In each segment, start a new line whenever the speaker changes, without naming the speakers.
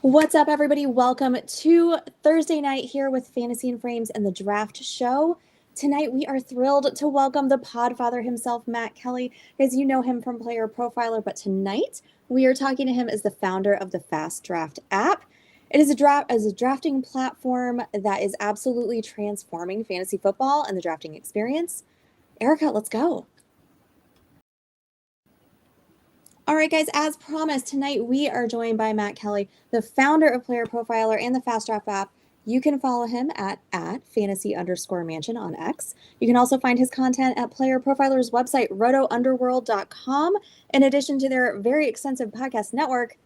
What's up, everybody? Welcome to Thursday night here with Fantasy and Frames and the Draft Show. Tonight, we are thrilled to welcome the podfather himself, Matt Kelley. As you know him from Player Profiler, but tonight we are talking to him as the founder of the FastDraft app. It is a drafting platform that is absolutely transforming fantasy football and the drafting experience. Erica, let's go. All right, guys, as promised, tonight we are joined by Matt Kelley, the founder of Player Profiler and the FastDraft app. You can follow him at fantasy_mansion on X. You can also find his content at Player Profiler's website, rotounderworld.com, in addition to their very extensive podcast network.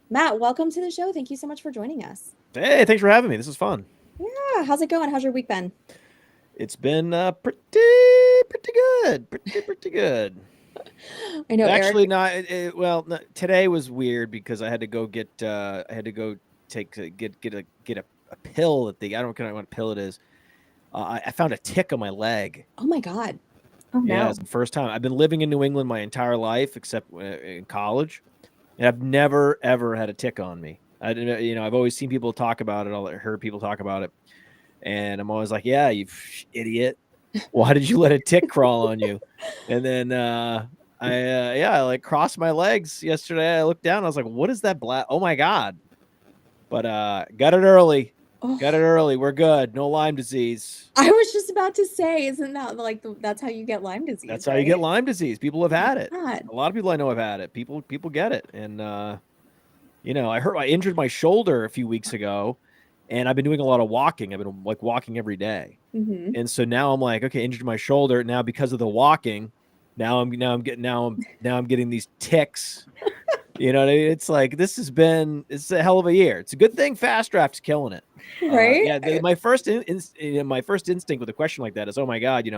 Matt, welcome to the show. Thank you so much for joining us.
Hey, thanks for having me. This is fun.
Yeah, how's it going? How's your week been?
It's been pretty good. Pretty good.
I know.
Actually,
Eric...
today was weird because I had to go get a pill that I don't know what pill it is. I found a tick on my leg.
Oh my God.
Oh no.
Yeah, it's the first time. I've been living in New England my entire life except in college, and I've never ever had a tick on me. I've always seen people talk about it. I heard people talk about it, and I'm always like, "Yeah, you idiot! Why did you let a tick crawl on you?" And then I like crossed my legs yesterday. I looked down. I was like, "What is that black? Oh my God!" But got it early.
Oh.
Got it early. We're good. No Lyme disease.
I was just about to say, isn't that like that's how you get Lyme disease?
That's how you get Lyme disease. People have had it.
God.
A lot of people I know have had it. People get it. And I injured my shoulder a few weeks ago, and I've been doing a lot of walking. I've been like walking every day.
Mm-hmm.
And so now I'm like, okay, injured my shoulder. Now because of the walking, now I'm getting these ticks. You know what I mean? It's like it's a hell of a year. It's a good thing FastDraft's killing it.
Right?
My first instinct with a question like that is, oh my God,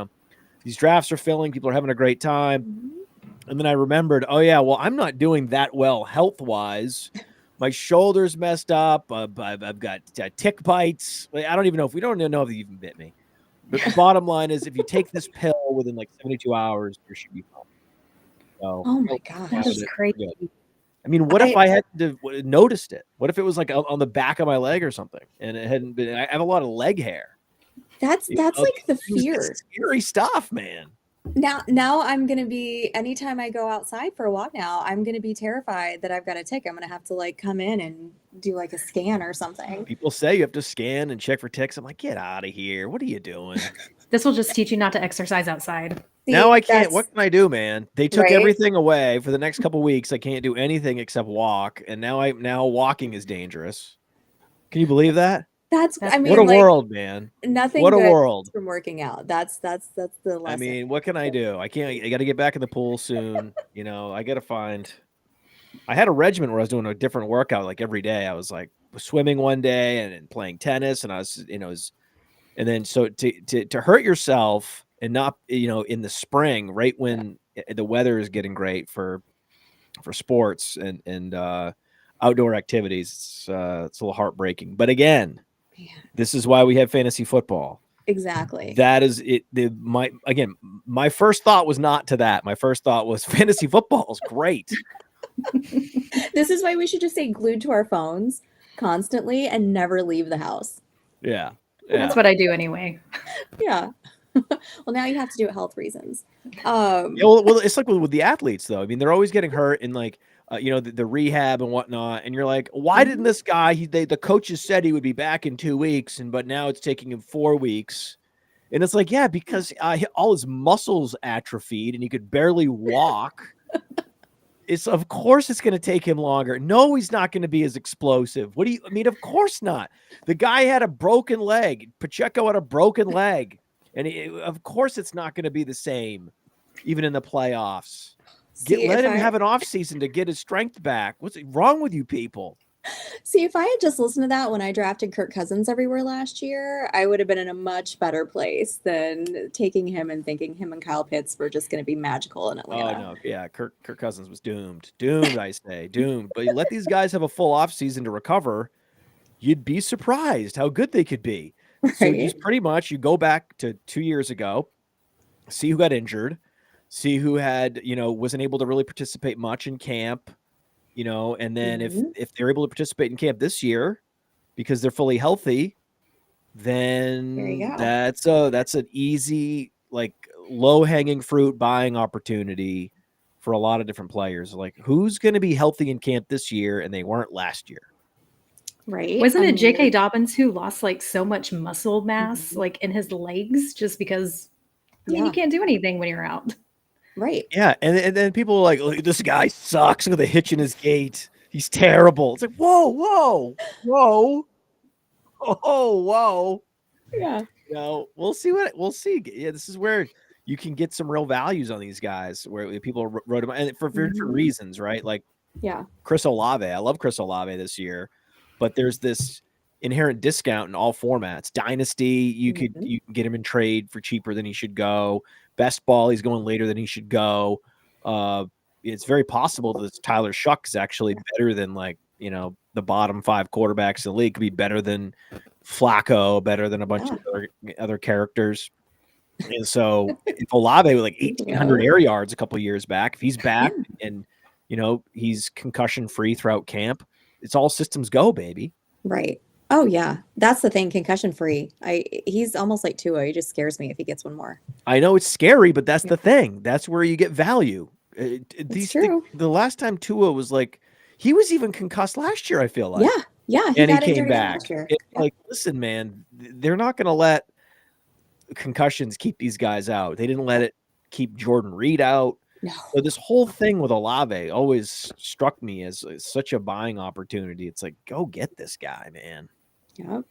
these drafts are filling, people are having a great time.
Mm-hmm.
And then I remembered, oh yeah, well, I'm not doing that well health-wise. My shoulder's messed up. I've got tick bites. I don't even know if they even bit me. But the bottom line is, if you take this pill within like 72 hours, you should be fine. So,
oh my God,
that is crazy.
I mean, what if I had noticed it? What if it was like on the back of my leg or something, and it hadn't been? I have a lot of leg hair.
That's like the fear.
It's scary stuff, man.
Now I'm gonna be, anytime I go outside for a walk now, I'm gonna be terrified that I've got a tick. I'm gonna have to like come in and do like a scan or something.
People say you have to scan and check for ticks. I'm like, get out of here. What are you doing?
This will just teach you not to exercise outside.
See,
now I can't. What can I do, man? They took
Right?
everything away for the next couple of weeks. I can't do anything except walk, and now walking is dangerous. Can you believe that?
I mean,
what a world, man!
Nothing.
What a
good
world
from working out. That's the lesson.
I mean, what can I do? I can't. I got to get back in the pool soon. I got to find. I had a regimen where I was doing a different workout like every day. I was like swimming one day and playing tennis, and I was, and then so to hurt yourself and not, in the spring, right when the weather is getting great for sports and outdoor activities, it's a little heartbreaking. But again, this is why we have fantasy football.
Exactly.
That is it. My first thought was not to that. My first thought was fantasy football is great.
This is why we should just stay glued to our phones constantly and never leave the house.
Yeah.
That's what I do anyway.
Yeah. Well, now you have to do it health reasons.
Well, it's like with the athletes, though. I mean, they're always getting hurt in like, the rehab and whatnot. And you're like, why didn't this guy? The coaches said he would be back in 2 weeks, but now it's taking him 4 weeks. And it's like, yeah, because all his muscles atrophied and he could barely walk. Of course it's going to take him longer. No, he's not going to be as explosive. Of course not. The guy had a broken leg. Pacheco had a broken leg. And of course it's not going to be the same, even in the playoffs. Let him have an off season to get his strength back. What's wrong with you people?
See, if I had just listened to that when I drafted Kirk Cousins everywhere last year, I would have been in a much better place than taking him and thinking him and Kyle Pitts were just going to be magical in Atlanta.
Oh, no. Yeah, Kirk Cousins was doomed. Doomed, I say. Doomed. But you let these guys have a full offseason to recover, you'd be surprised how good they could be. Right? So just pretty much you go back to 2 years ago, see who got injured, see who had, wasn't able to really participate much in camp. and then
Mhm.
if they're able to participate in camp this year because they're fully healthy, then
There you go.
that's an easy, like, low-hanging fruit buying opportunity for a lot of different players. Like, who's going to be healthy in camp this year and they weren't last year?
Right.
Wasn't
I
it
mean,
J.K. Dobbins who lost like so much muscle mass
Mhm.
like in his legs just because you
Yeah.
can't do anything when you're out.
Right.
Yeah, and then people are like, "Look, this guy sucks. Look at the hitch in his gait. He's terrible." It's like, whoa, whoa, whoa, whoa.
Yeah.
We'll see. Yeah, this is where you can get some real values on these guys, where people wrote them, and for different
Mhm.
reasons, right? Like
Yeah.
Chris Olave. I love Chris Olave this year, but there's this inherent discount in all formats. Dynasty, you can get him in trade for cheaper than he should go. Best ball, he's going later than he should go. It's very possible that Tyler Shuck is actually better than, like, the bottom 5 quarterbacks in the league. Could be better than Flacco, better than a bunch of other characters. And so if Olave with like 1,800 air yards a couple of years back, if he's back and he's concussion free throughout camp, it's all systems go, baby.
Right. Oh yeah. That's the thing, concussion free. He's almost like Tua. He just scares me if he gets one more.
I know it's scary, but that's the thing. That's where you get value.
It's true.
The last time Tua was like, he was even concussed last year, I feel like.
Yeah. Yeah.
And he
got
came
injured again
back.
last year.
It's
Yeah.
like, listen, man, they're not going to let concussions keep these guys out. They didn't let it keep Jordan Reed out.
No.
So this whole thing with Olave always struck me as such a buying opportunity. It's like, go get this guy, man.
Yeah.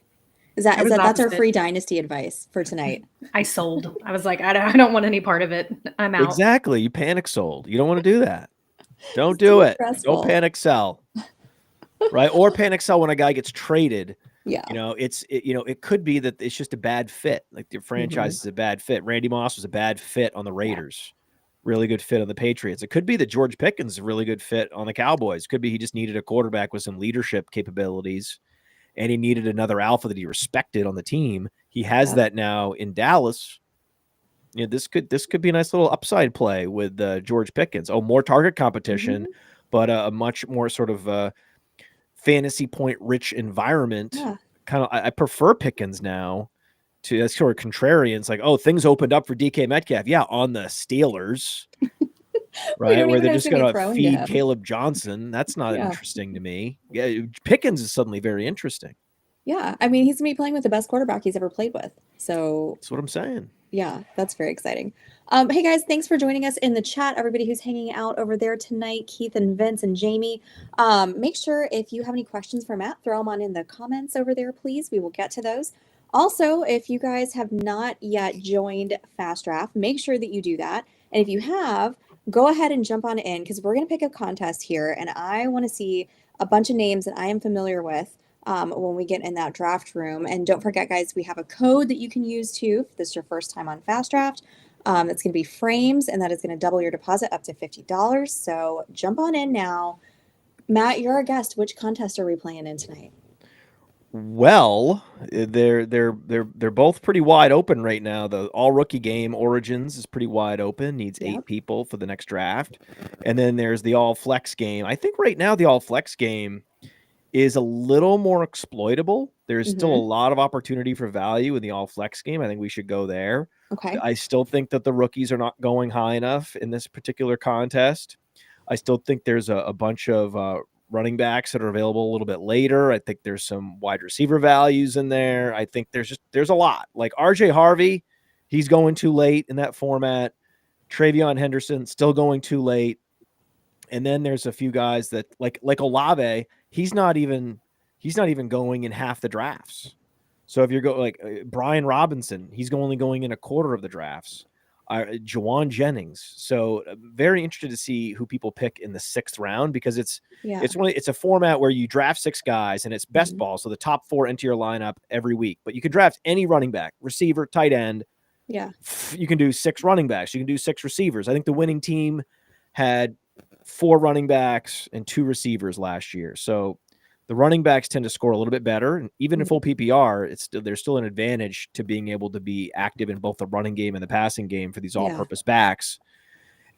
That's our
opposite.
free dynasty advice for tonight.
I sold. I was like, I don't want any part of it. I'm out.
Exactly. You panic sold. You don't want to do that. Don't
It's
do
too
it.
stressful.
Don't panic sell. Right? Or panic sell when a guy gets traded.
Yeah.
It could be that it's just a bad fit. Like the franchise is a bad fit. Randy Moss was a bad fit on the Raiders. Really good fit on the Patriots. It could be that George Pickens is a really good fit on the Cowboys. It could be he just needed a quarterback with some leadership capabilities, and he needed another alpha that he respected on the team. He has that now in Dallas. This could be a nice little upside play with George Pickens. Oh, more target competition, but a much more sort of fantasy point rich environment.
Yeah.
Kind of, I prefer Pickens now. That's sort of contrarian. It's like, oh, things opened up for DK Metcalf. Yeah, on the Steelers, right? Where they're just going to feed Caleb Johnson. That's not interesting to me. Yeah, Pickens is suddenly very interesting.
Yeah. I mean, he's going to be playing with the best quarterback he's ever played with. So
that's what I'm saying.
Yeah, that's very exciting. Hey guys, thanks for joining us in the chat. Everybody who's hanging out over there tonight, Keith and Vince and Jamie. Make sure if you have any questions for Matt, throw them on in the comments over there, please. We will get to those. Also, if you guys have not yet joined FastDraft, make sure that you do that. And if you have, go ahead and jump on in because we're going to pick a contest here. And I want to see a bunch of names that I am familiar with when we get in that draft room. And don't forget, guys, we have a code that you can use too if this is your first time on FastDraft. That's going to be frames, and that is going to double your deposit up to $50. So jump on in now. Matt, you're our guest. Which contest are we playing in tonight?
Well, they're both pretty wide open right now. The all rookie game Origins is pretty wide open. Needs 8 people for the next draft, and then there's the all flex game. I think right now the all flex game is a little more exploitable. There's still a lot of opportunity for value in the all flex game. I think we should go there.
Okay.
I still think that the rookies are not going high enough in this particular contest. I still think there's a bunch of running backs that are available a little bit later. I think there's some wide receiver values in there. I think there's a lot. Like RJ Harvey, he's going too late in that format. Travion Henderson still going too late. And then there's a few guys that like Olave, he's not even going in half the drafts. So if you're like Brian Robinson, he's only going in a quarter of the drafts. Jawan Jennings. So very interested to see who people pick in the 6th round because it's a format where you draft 6 guys and it's best ball. So the top 4 enter your lineup every week, but you can draft any running back, receiver, tight end.
Yeah.
You can do 6 running backs. You can do 6 receivers. I think the winning team had 4 running backs and 2 receivers last year. So the running backs tend to score a little bit better. And even in full PPR, there's still an advantage to being able to be active in both the running game and the passing game for these all-purpose backs.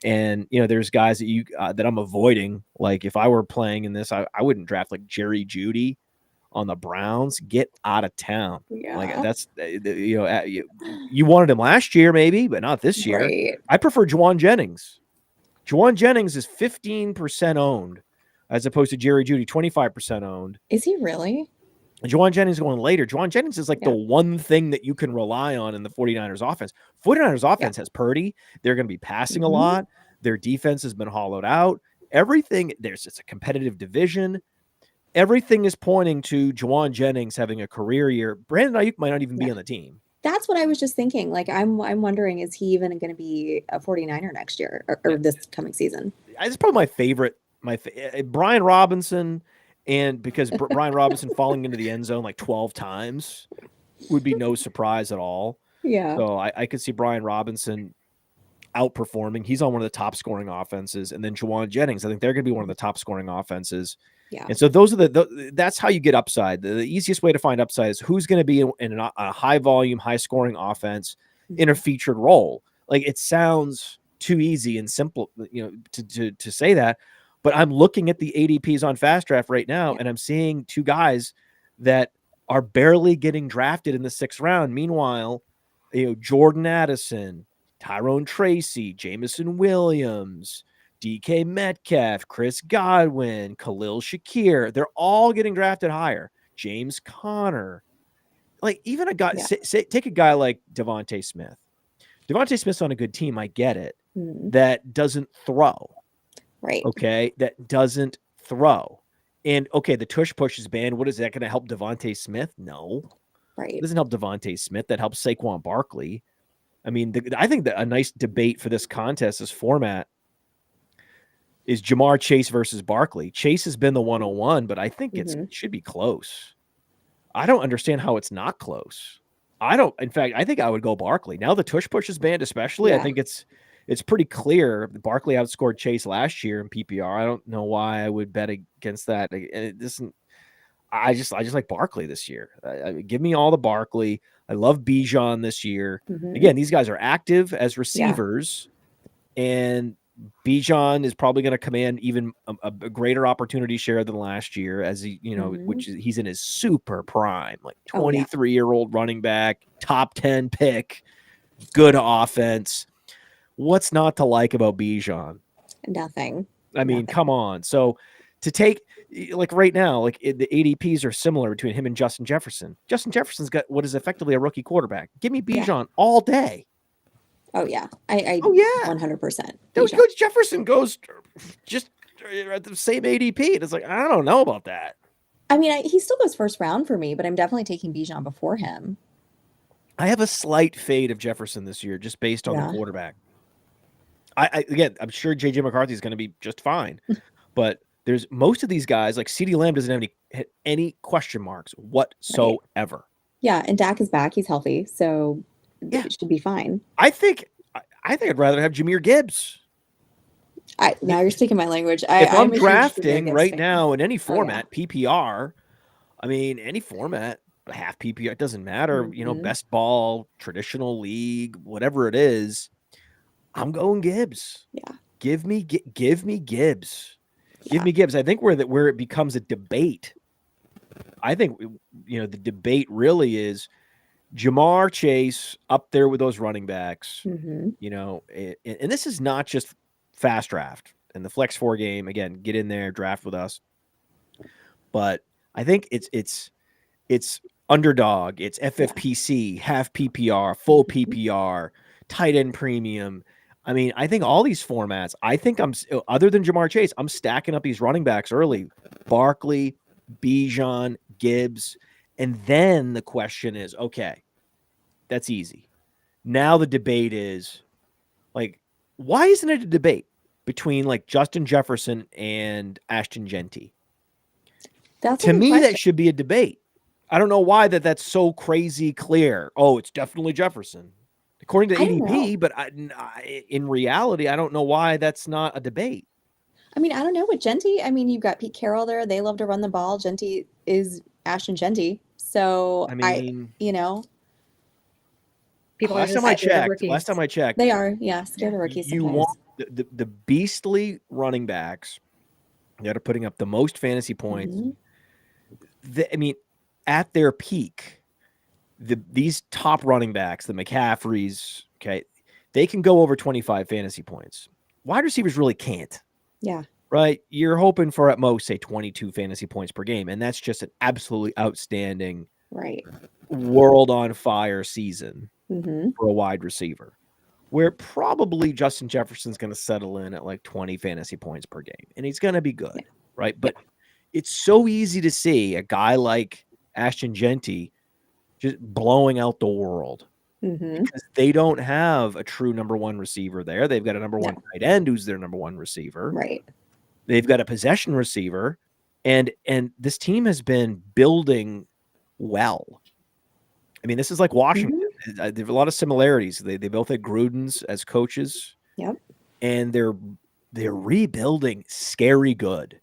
And, there's guys that I'm avoiding. Like if I were playing in this, I wouldn't draft like Jerry Jeudy on the Browns. Get out of town.
Yeah.
Like that's, you wanted him last year maybe, but not this year.
Right.
I prefer Juwan Jennings. Juwan Jennings is 15% owned as opposed to Jerry Jeudy, 25% owned.
Is he really?
Juwan Jennings going later. Juwan Jennings is like the one thing that you can rely on in the 49ers offense. 49ers offense has Purdy. They're going to be passing a lot. Their defense has been hollowed out. Everything, it's a competitive division. Everything is pointing to Juwan Jennings having a career year. Brandon Ayuk might not even be on the team.
That's what I was just thinking. Like, I'm wondering, is he even going to be a 49er next year or this coming season?
It's probably my favorite. Brian Robinson, and because Brian Robinson falling into the end zone like 12 times would be no surprise at all.
Yeah.
So I could see Brian Robinson outperforming. He's on one of the top scoring offenses, and then Juwan Jennings. I think they're going to be one of the top scoring offenses.
Yeah.
And so those are that's how you get upside. The easiest way to find upside is who's going to be in a high volume, high scoring offense in a featured role. Like it sounds too easy and simple, to say that, but I'm looking at the ADPs on FastDraft right now, and I'm seeing two guys that are barely getting drafted in the 6th round. Meanwhile, Jordan Addison, Tyrone Tracy, Jamison Williams, DK Metcalf, Chris Godwin, Khalil Shakir, they're all getting drafted higher. James Conner. Like even a guy, take a guy like Devontae Smith. Devontae Smith's on a good team, I get it. That doesn't throw.
Right.
Okay, that doesn't throw. And okay, the tush push is banned. What is that going to help Devontae Smith? No.
Right.
It doesn't help Devontae Smith. That helps Saquon Barkley. I mean, I think that a nice debate for this contest, this format, is Jamar Chase versus Barkley. Chase has been the 101, but I think it should be close. I don't understand how it's not close. In fact, I think I would go Barkley. Now the tush push is banned, especially. I think it's pretty clear. Barkley outscored Chase last year in PPR. I don't know why I would bet against that. I just like Barkley this year. Give me all the Barkley. I love Bijan this year. Again, these guys are active as receivers, and Bijan is probably going to command even a greater opportunity share than last year, as he, he's in his super prime, like 23-year-old running back, top 10 pick, good offense. What's not to like about Bijan?
Nothing.
I mean, come on. So to take, like right now, like the ADPs are similar between him and Justin Jefferson. Justin Jefferson's got what is effectively a rookie quarterback. Give me Bijan all day.
Oh yeah, I 100%.
Jefferson goes just at the same ADP. And it's like, I don't know about that.
I mean, he still goes 1st round for me, but I'm definitely taking Bijan before him.
I have a slight fade of Jefferson this year, just based on the quarterback. Again, I'm sure JJ McCarthy is going to be just fine, but there's most of these guys like CeeDee Lamb doesn't have any question marks whatsoever. Right.
Yeah, and Dak is back; he's healthy, so it should be fine.
I think I'd rather have Jahmyr Gibbs.
Now you're speaking my language.
If I'm drafting right now in any format, PPR, I mean any format, half PPR, it doesn't matter. Best ball, traditional league, whatever it is. I'm going Gibbs.
Yeah.
Give me Gibbs. Give me Gibbs. I think where it becomes a debate. I think the debate really is Jamar Chase up there with those running backs. And this is not just fast draft and the Flex 4 game. Again, get in there, draft with us. But I think it's underdog, it's FFPC, half PPR, full PPR, tight end premium. I mean, I think all these formats, other than Jamar Chase, I'm stacking up these running backs early. Barkley, Bijan, Gibbs. And then the question is, okay, that's easy. Now the debate is, like, why isn't it a debate between, like, Justin Jefferson and Ashton Genty? To me, that should be a debate. I don't know why that's so crazy clear. Oh, it's definitely Jefferson. According to ADP, but in reality, I don't know why that's not a debate.
I mean, I don't know with Genty. I mean, you've got Pete Carroll there. They love to run the ball. Genty is Ashton Genty. So
I mean,
people
last time I checked,
they are, scared of rookies.
you
sometimes.
the beastly running backs that are putting up the most fantasy points. I mean, at their peak, these top running backs, the McCaffreys, okay, they can go over 25 fantasy points. Wide receivers really can't.
Yeah.
Right? You're hoping for at most, say, 22 fantasy points per game, and that's just an absolutely outstanding, world on fire season for a wide receiver, where probably Justin Jefferson's going to settle in at like 20 fantasy points per game, and he's going to be good, right? But it's so easy to see a guy like Ashton Genty just blowing out the world because they don't have a true number one receiver there. They've got a number one tight end who's their number one receiver.
Right.
They've got a possession receiver, and this team has been building well. I mean, this is like Washington. There are a lot of similarities. They both had Gruden's as coaches.
Yep.
And they're rebuilding scary good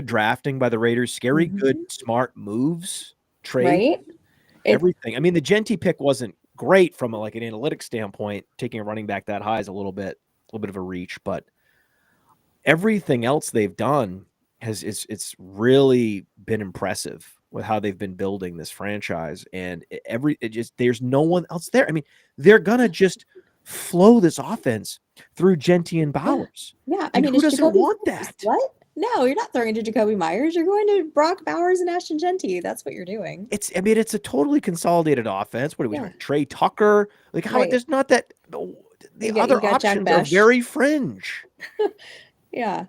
drafting by the Raiders, scary good smart moves, trade, everything. I mean, the Genty pick wasn't great from like an analytics standpoint. Taking a running back that high is a little bit of a reach, but everything else they've done it's really been impressive with how they've been building this franchise, and there's no one else there. I mean, they're gonna just flow this offense through Genty and Bowers.
Yeah.
I mean, who doesn't want that?
What? No, you're not throwing to Jacoby Myers. You're going to Brock Bowers and Ashton Genty. That's what you're doing.
It's a totally consolidated offense. What do we have? Trey Tucker? Like how there's not that the other options are very fringe.
Yeah.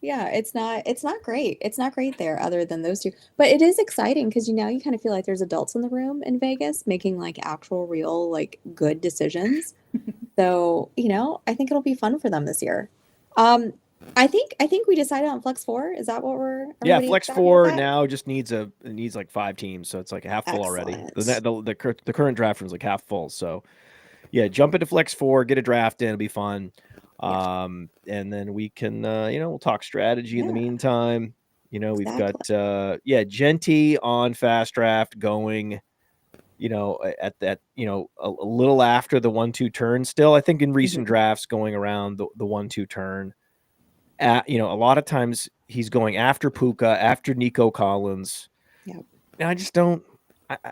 It's not great. It's not great there other than those two. But it is exciting because you kind of feel like there's adults in the room in Vegas making like actual real like good decisions. So, I think it'll be fun for them this year. I think we decided on Flex 4. Is that what we're
Flex 4 now just needs like 5 teams, so it's like half full already. The current draft room is like half full. So yeah, jump into Flex 4, get a draft in, it'll be fun. And then we can we'll talk strategy in the meantime. We've got Genty on FastDraft going at that a little after the 1-2 turn still. I think in recent drafts going around the 1-2 turn. A lot of times he's going after Puka, after Nico Collins.
Yep.
And I just don't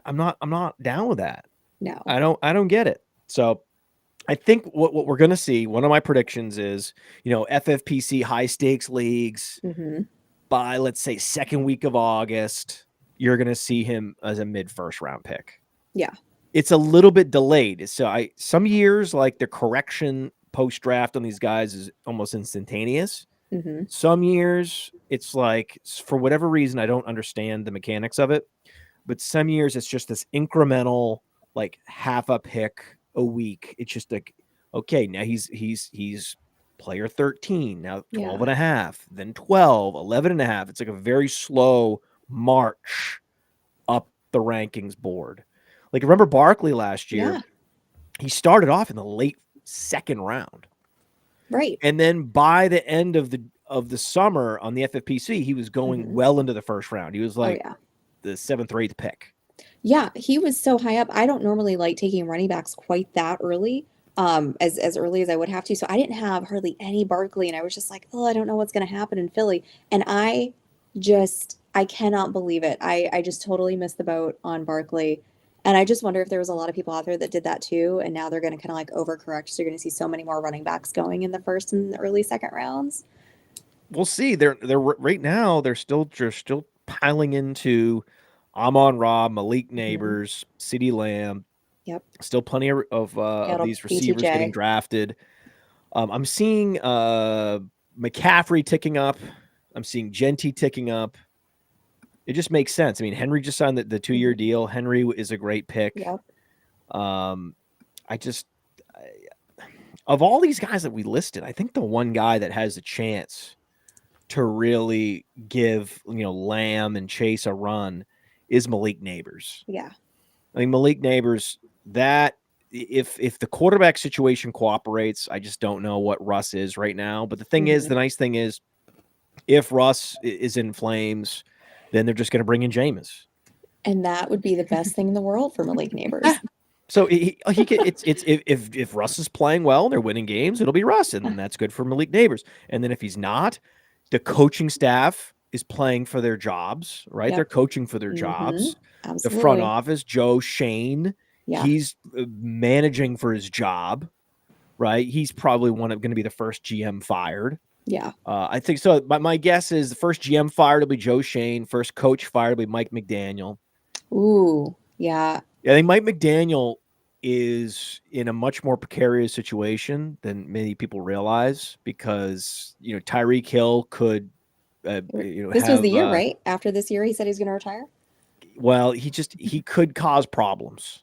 I'm not down with that.
No.
I don't get it. So I think what we're going to see, one of my predictions is, FFPC high stakes leagues by, let's say, second week of August, you're going to see him as a mid first round pick.
Yeah.
It's a little bit delayed. So some years, like the correction post draft on these guys is almost instantaneous. Some years it's like, for whatever reason, I don't understand the mechanics of it, but some years it's just this incremental, like half a pick a week. It's just like, okay, now he's player 13, now 12 and a half, then 12, 11 and a half. It's like a very slow march up the rankings board. Like, remember Barkley last year? He started off in the late second round.
Right.
And then by the end of the summer on the FFPC, he was going well into the first round. He was like the 7th or 8th pick.
Yeah, he was so high up. I don't normally like taking running backs quite that early, as early as I would have to. So I didn't have hardly any Barkley, and I was just like, oh, I don't know what's going to happen in Philly. And I cannot believe it. I just totally missed the boat on Barkley. And I just wonder if there was a lot of people out there that did that too, and now they're going to kind of like overcorrect. So you're going to see so many more running backs going in the first and the early second rounds.
We'll see. They're right now. They're still piling into Amon-Ra, Malik Neighbors, CeeDee Lamb.
Yep.
Still plenty of these receivers getting drafted. I'm seeing McCaffrey ticking up. I'm seeing Genty ticking up. It just makes sense. I mean, Henry just signed the 2-year deal. Henry is a great pick.
Yep.
Of all these guys that we listed, I think the one guy that has a chance to really give Lamb and Chase a run is Malik Neighbors.
Yeah.
I mean, Malik Neighbors, that if the quarterback situation cooperates, I just don't know what Russ is right now. But the thing is, the nice thing is, if Russ is in flames, then they're just going to bring in Jameis.
And that would be the best thing in the world for Malik Neighbors.
So he can. It's if Russ is playing well and they're winning games, it'll be Russ, and then that's good for Malik Neighbors. And then if he's not, the coaching staff is playing for their jobs, right? They're
Yep.
coaching for their jobs. The front
Absolutely.
office, Joe Shane,
Yeah.
he's managing for his job, right? He's probably going to be the first GM fired.
Yeah.
I think so. My guess is the first GM fired will be Joe Shane. First coach fired will be Mike McDaniel.
Ooh, yeah.
I think Mike McDaniel is in a much more precarious situation than many people realize because, Tyreek Hill could,
This was the year, right? After this year, he said he's going to retire.
Well, he could cause problems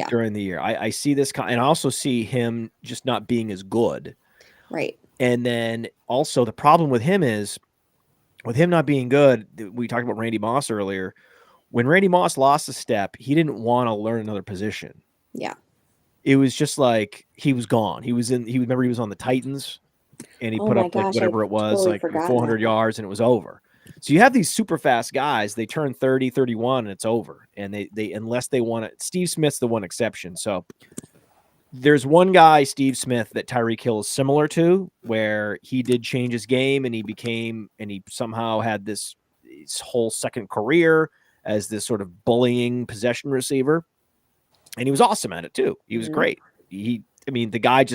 during the year. I see this, and I also see him just not being as good.
Right.
And then also the problem with him is, with him not being good, we talked about Randy Moss earlier. When Randy Moss lost a step, he didn't want to learn another position.
Yeah.
It was just like he was gone. He was on the Titans, and he put up whatever it was,
totally
like 400 yards, and it was over. So you have these super fast guys, they turn 30, 31, and it's over. And they unless they want to, Steve Smith's the one exception. So there's one guy, Steve Smith, that Tyreek Hill is similar to, where he did change his game and he somehow had this whole second career as this sort of bullying possession receiver. And he was awesome at it too. He was great. The guy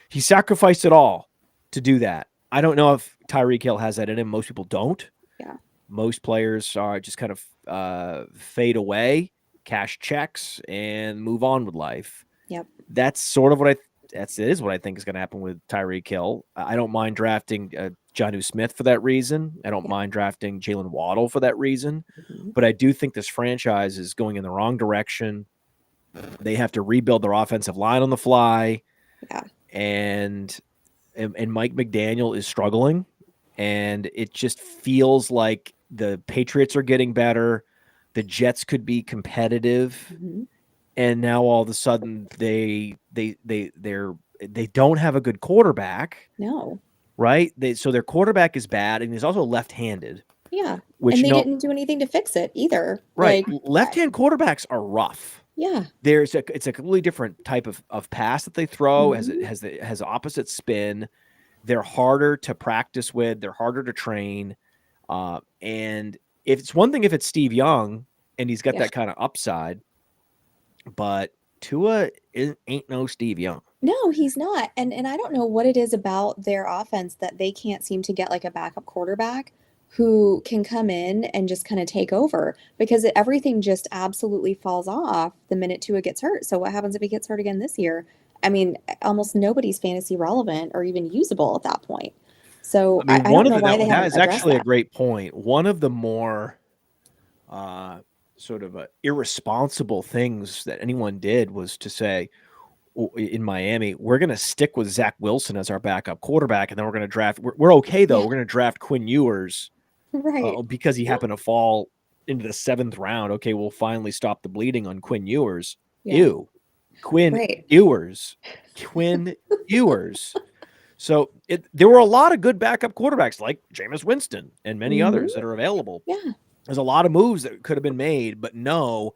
he sacrificed it all to do that. I don't know if Tyreek Hill has that in him. Most people don't.
Yeah.
Most players are just kind of fade away, cash checks, and move on with life.
Yep.
That's sort of what I think is going to happen with Tyreek Hill. I don't mind drafting Jonnu Smith for that reason. I don't mind drafting Jalen Waddle for that reason. But I do think this franchise is going in the wrong direction. They have to rebuild their offensive line on the fly.
Yeah.
And Mike McDaniel is struggling. And it just feels like the Patriots are getting better. The Jets could be competitive. And now all of a sudden they don't have a good quarterback.
No.
Right? So their quarterback is bad, and he's also left-handed.
Yeah. And they didn't do anything to fix it either.
Right. Left-hand quarterbacks are rough.
Yeah.
It's a completely different type of pass that they throw. Has opposite spin. They're harder to practice with. They're harder to train. And if it's one thing if it's Steve Young and he's got that kind of upside, but Tua ain't no Steve Young.
No, he's not. And I don't know what it is about their offense that they can't seem to get like a backup quarterback who can come in and just kind of take over, because everything just absolutely falls off the minute Tua gets hurt. So what happens if he gets hurt again this year? I mean, almost nobody's fantasy relevant or even usable at that point. So I don't know why they haven't
that is
addressed
actually
that.
a great point. One of the more sort of irresponsible things that anyone did was to say in Miami, we're going to stick with Zach Wilson as our backup quarterback, and then we're going to draft. We're okay though. We're going to draft Quinn Ewers,
right?
Because he happened to fall into the 7th round. Okay, we'll finally stop the bleeding on Quinn Ewers.
Yeah.
Ew, Quinn Ewers, Quinn Ewers. So there were a lot of good backup quarterbacks like Jameis Winston and many others that are available.
Yeah.
There's a lot of moves that could have been made, but no,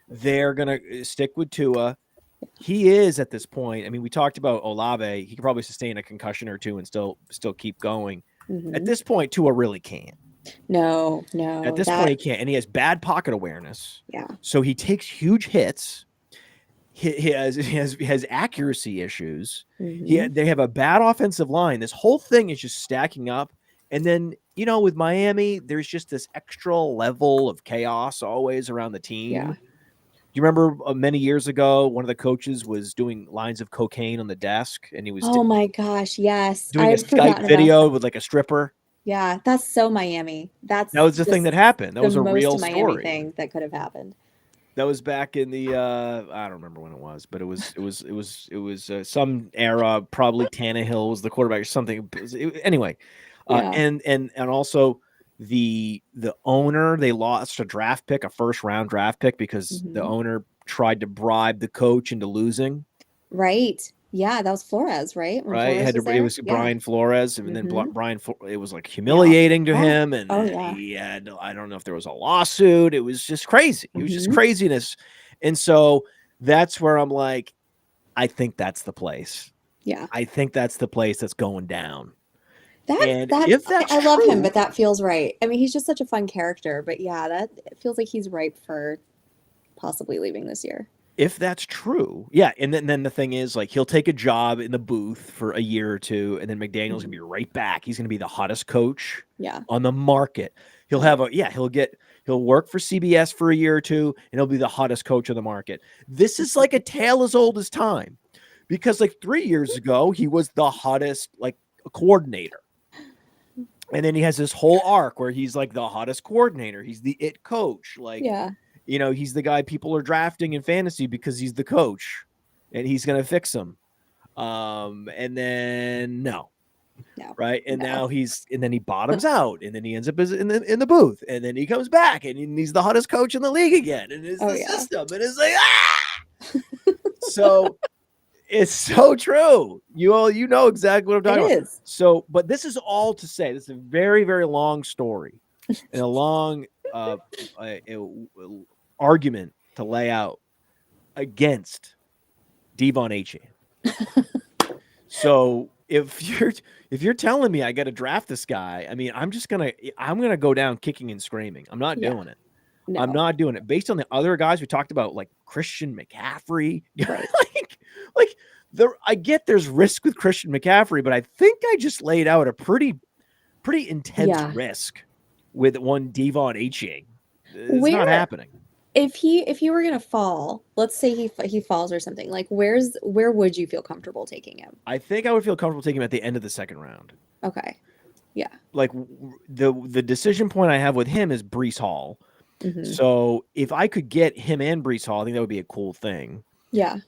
they're going to stick with Tua. He is at this point. I mean, we talked about Olave. He could probably sustain a concussion or two and still keep going. At this point, Tua really can't.
No.
At this point, he can't. And he has bad pocket awareness.
Yeah.
So he takes huge hits. He has accuracy issues. They have a bad offensive line. This whole thing is just stacking up. And then, with Miami, there's just this extra level of chaos always around the team.
Yeah.
You remember many years ago, one of the coaches was doing lines of cocaine on the desk, and he was
oh my gosh, yes,
doing a Skype video with like a stripper.
Yeah, that's so Miami. That
was the thing that happened. That was a real
Miami
story.
Thing that could have happened.
That was back in the I don't remember when it was, but it was some era. Probably Tannehill was the quarterback or something. Anyway, and also. The owner, they lost a draft pick, a first-round draft pick, because the owner tried to bribe the coach into losing.
Right. Yeah, that was Flores, right?
Right. It was Brian Flores, and then Brian. It was like humiliating to him, and he had. I don't know if there was a lawsuit. It was just crazy. It was just craziness, and so that's where I'm like, I think that's the place.
Yeah.
I think that's the place that's going down. And
That
if that's
I love him,
true,
but that feels right. I mean, he's just such a fun character, but yeah, that it feels like he's ripe for possibly leaving this year.
if that's true, yeah. And then the thing is, like, he'll take a job in the booth for a year or two, and then McDaniel's gonna be right back. He's gonna be the hottest coach
Yeah.
on the market. He'll have he'll work for CBS for a year or two, and he'll be the hottest coach on the market. This is like a tale as old as time, because like 3 years ago, he was the hottest like coordinator. And then he has this whole arc where he's like the hottest coordinator. He's the it coach. Like,
Yeah.
he's the guy people are drafting in fantasy because he's the coach and he's going to fix them. And then no. Right. And now and then he bottoms out, and then he ends up in the booth, and then he comes back and he's the hottest coach in the league again. And it's the system. And it's like, So it's so true. You know exactly what I'm talking about. So, but this is all to say, this is a very, very long story and a long argument to lay out against Devon Achane. So if you're telling me I got to draft this guy, I mean, I'm gonna go down kicking and screaming. I'm not doing it. No. I'm not doing it. Based on the other guys we talked about, like Christian McCaffrey,
right.
I get there's risk with Christian McCaffrey, but I think I just laid out a pretty intense risk with one Devon Achane. It's not happening.
If he were gonna fall, let's say he falls or something, like where would you feel comfortable taking him?
I think I would feel comfortable taking him at the end of the second round.
Okay. Yeah.
Like the decision point I have with him is Breece Hall. Mm-hmm. So if I could get him and Breece Hall, I think that would be a cool thing.
Yeah.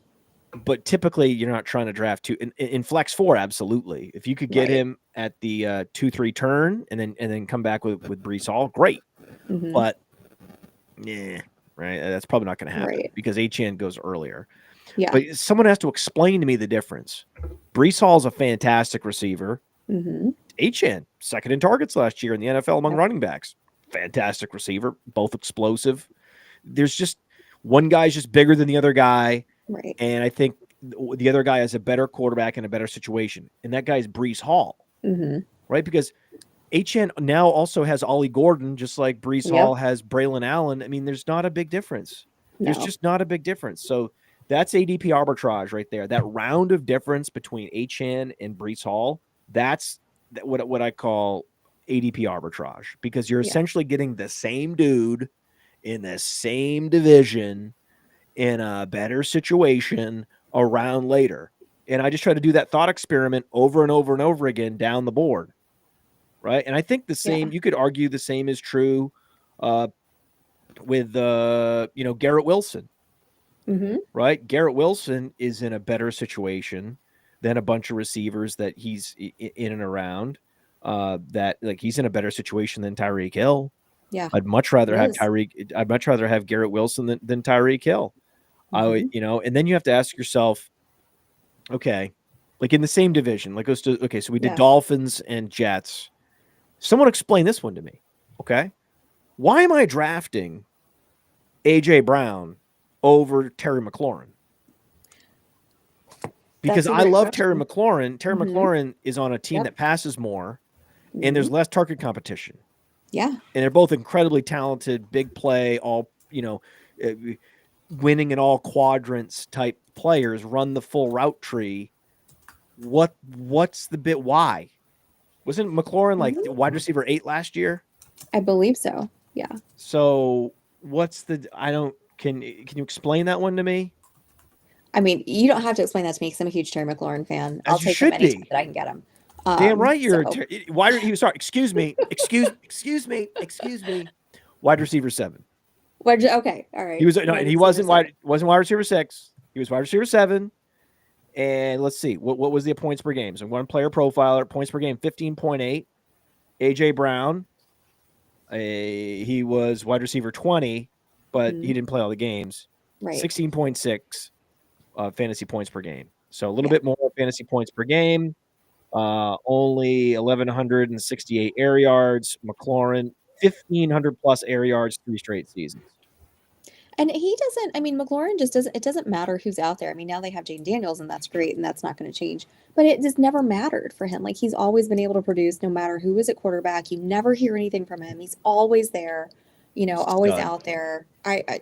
But typically you're not trying to draft two in flex 4. Absolutely. If you could get him at the 2-3 turn and then come back with Breece Hall, great. Mm-hmm. But yeah, right. That's probably not going to happen because Achane goes earlier. Yeah. But someone has to explain to me the difference. Breece Hall is a fantastic receiver. Mm-hmm. Achane, second in targets last year in the NFL among running backs. Fantastic receiver, both explosive. There's just one guy's just bigger than the other guy.
Right.
And I think the other guy has a better quarterback in a better situation. And that guy's Breece Hall. Mm-hmm. Right? Because Achane now also has Ollie Gordon, just like Breece Hall has Braylon Allen. I mean, there's not a big difference. No. There's just not a big difference. So that's ADP arbitrage right there. That round of difference between Achane and Breece Hall, that's what I call ADP arbitrage, because you're essentially getting the same dude in the same division in a better situation a round later. And I just try to do that thought experiment over and over and over again down the board. Right. And I think the same, you could argue the same is true with, Garrett Wilson. Mm-hmm. Right. Garrett Wilson is in a better situation than a bunch of receivers that he's in and around. That like he's in a better situation than Tyreek Hill.
Yeah.
I'd much rather have Garrett Wilson than Tyreek Hill. Mm-hmm. And then you have to ask yourself, okay, like in the same division, like so we did Dolphins and Jets. Someone explain this one to me. Okay. Why am I drafting AJ Brown over Terry McLaurin? Because I love Terry McLaurin. Terry McLaurin is on a team that passes more, and there's less target competition.
Yeah.
And they're both incredibly talented, big play, all, winning in all quadrants type players, run the full route tree. What's the bit? Why? Wasn't McLaurin like wide receiver 8 last year?
I believe so. Yeah.
So can you explain that one to me?
I mean, you don't have to explain that to me because I'm a huge Terry McLaurin fan. I'll take him anytime that I can get him.
Damn right, you're sorry. Excuse me. Wide receiver 7.
Okay, all right.
He wasn't wide receiver 6. He was wide receiver 7. And let's see, what was the points per game? So one player profiler, points per game, 15.8. AJ Brown, he was wide receiver 20, but he didn't play all the games.
Right.
16.6 fantasy points per game. So a little bit more fantasy points per game. Only 1,168 air yards. McLaurin, 1,500 plus air yards, 3 straight seasons.
And he doesn't, I mean, McLaurin just doesn't, it doesn't matter who's out there. I mean, now they have Jaden Daniels, and that's great, and that's not going to change. But it just never mattered for him. Like, he's always been able to produce no matter who is at quarterback. You never hear anything from him. He's always there, always
Stud.
out there.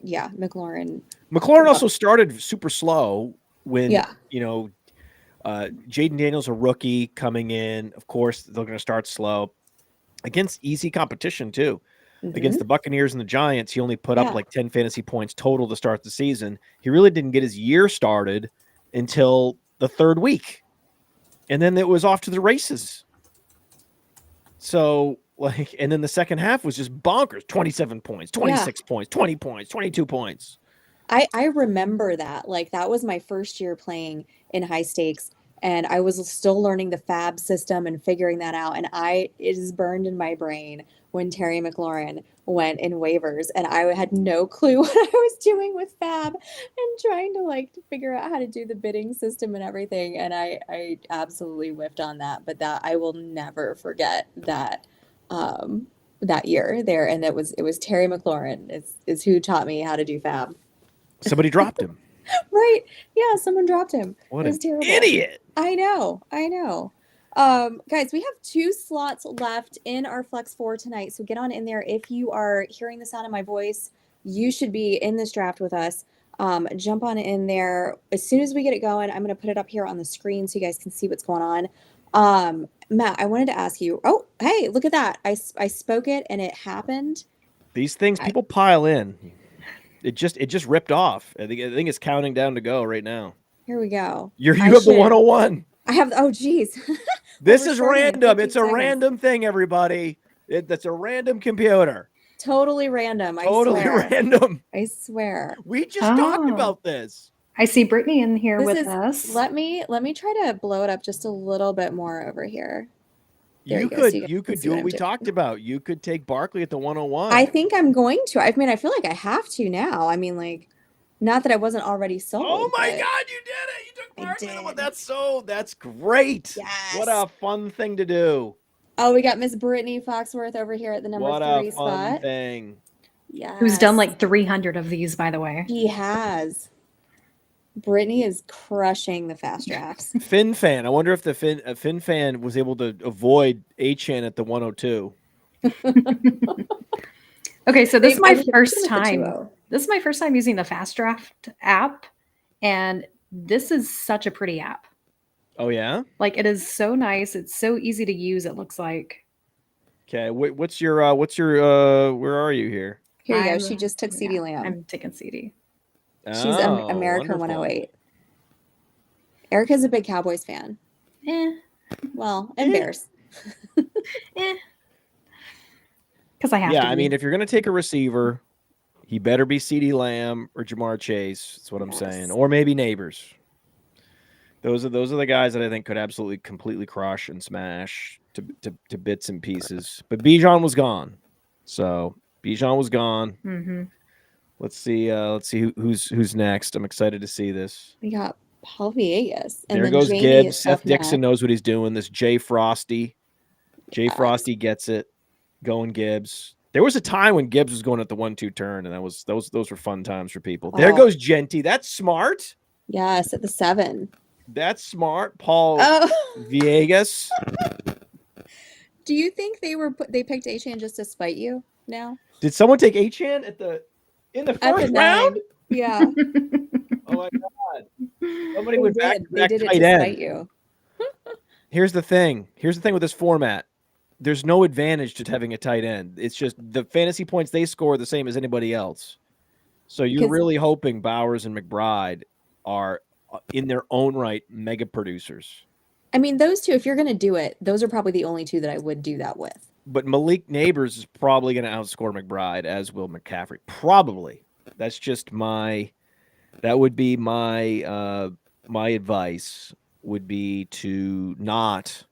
Yeah, McLaurin.
McLaurin also started super slow when,
Yeah.
Jaden Daniels, a rookie coming in. Of course, they're going to start slow against easy competition too. Against the Buccaneers and the Giants, he only put up like 10 fantasy points total to start the season. He really didn't get his year started until the third week. And then it was off to the races. So, and then the second half was just bonkers. 27 points, 26 points, 20 points, 22 points.
I remember that. Like, that was my first year playing in high stakes, and I was still learning the fab system and figuring that out. And it is burned in my brain when Terry McLaurin went in waivers, and I had no clue what I was doing with fab and trying to figure out how to do the bidding system and everything. And I absolutely whiffed on that, but that I will never forget that that year there. And it was Terry McLaurin is who taught me how to do fab.
Somebody dropped him.
Right. Yeah, someone dropped him.
What
It was
an
terrible.
idiot.
I know. Guys, we have 2 slots left in our Flex 4 tonight, so get on in there. If you are hearing the sound of my voice, you should be in this draft with us. Jump on in there. As soon as we get it going, I'm going to put it up here on the screen so you guys can see what's going on. Matt, I wanted to ask you. Oh, hey, look at that. I spoke it and it happened.
These things, people pile in. It just ripped off. I think it's counting down to go right now.
Here we go.
You have the 101.
I have. Oh, geez.
This is random. It's a random thing, everybody. That's a random computer.
Totally random.
Totally random.
I swear.
We just talked about this.
I see Brittany in here with us.
Let me try to blow it up just a little bit more over here.
You could do what we talked about. You could take Barkley at the 101.
I think I'm going to. I mean, I feel like I have to now. I mean, not that I wasn't already sold.
Oh my God, you did it! You took Barkley. That's great.
Yes.
What a fun thing to do.
Oh, we got Miss Brittany Foxworth over here at the number 3 spot.
What a fun thing.
Yeah.
Who's done like 300 of these, by the way.
He has. Brittany is crushing the fast drafts.
FinFan. I wonder if the FinFan was able to avoid Achan at the 102.
Okay, so this is my first time. This is my first time using the FastDraft app, and this is such a pretty app.
Oh yeah?
Like, it is so nice. It's so easy to use, it looks like.
Okay, what's your where are you here?
Here you go. She just took CD Lamb.
I'm taking CD.
She's America 108. Erica's a big Cowboys fan. Well, and Bears.
Because I have to.
Yeah, I mean, if you're going to take a receiver, he better be CD Lamb or Jamar Chase. That's what I'm saying. Or maybe Neighbors. Those are the guys that I think could absolutely completely crush and smash to bits and pieces. But Bijan was gone. So Bijan was gone.
Mm-hmm.
Let's see who's next. I'm excited to see this.
We got Paul Viegas.
And there goes Gibbs. Seth Dixon knows what he's doing. This Jay Frosty. Jay Frosty gets it. Going Gibbs. There was a time when Gibbs was going at the 1-2 turn, and those were fun times for people. There goes Genty. That's smart.
Yes, at the 7.
That's smart. Paul Viegas.
Do you think they picked Achan just to spite you now?
Did someone take Achan in the first round?
Yeah.
Oh my God. Somebody went back
to
tight end.
spite you.
Here's the thing with this format. There's no advantage to having a tight end. It's just the fantasy points they score are the same as anybody else. So you're really hoping Bowers and McBride are in their own right mega producers.
I mean, those two, if you're going to do it, those are probably the only two that I would do that with.
But Malik Neighbors is probably going to outscore McBride, as will McCaffrey. Probably. That's just my advice would be to not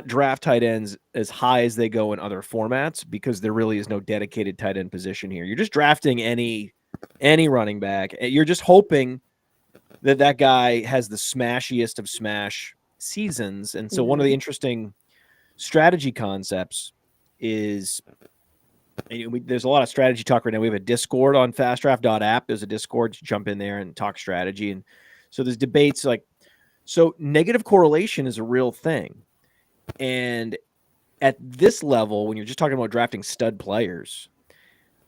draft tight ends as high as they go in other formats, because there really is no dedicated tight end position here. You're just drafting any running back. You're just hoping that guy has the smashiest of smash seasons. And so one of the interesting strategy concepts is And there's a lot of strategy talk right now. We have a Discord on FastDraft.app. There's a Discord. Jump in there and talk strategy. And so there's debates like, so negative correlation is a real thing. And at this level, when you're just talking about drafting stud players,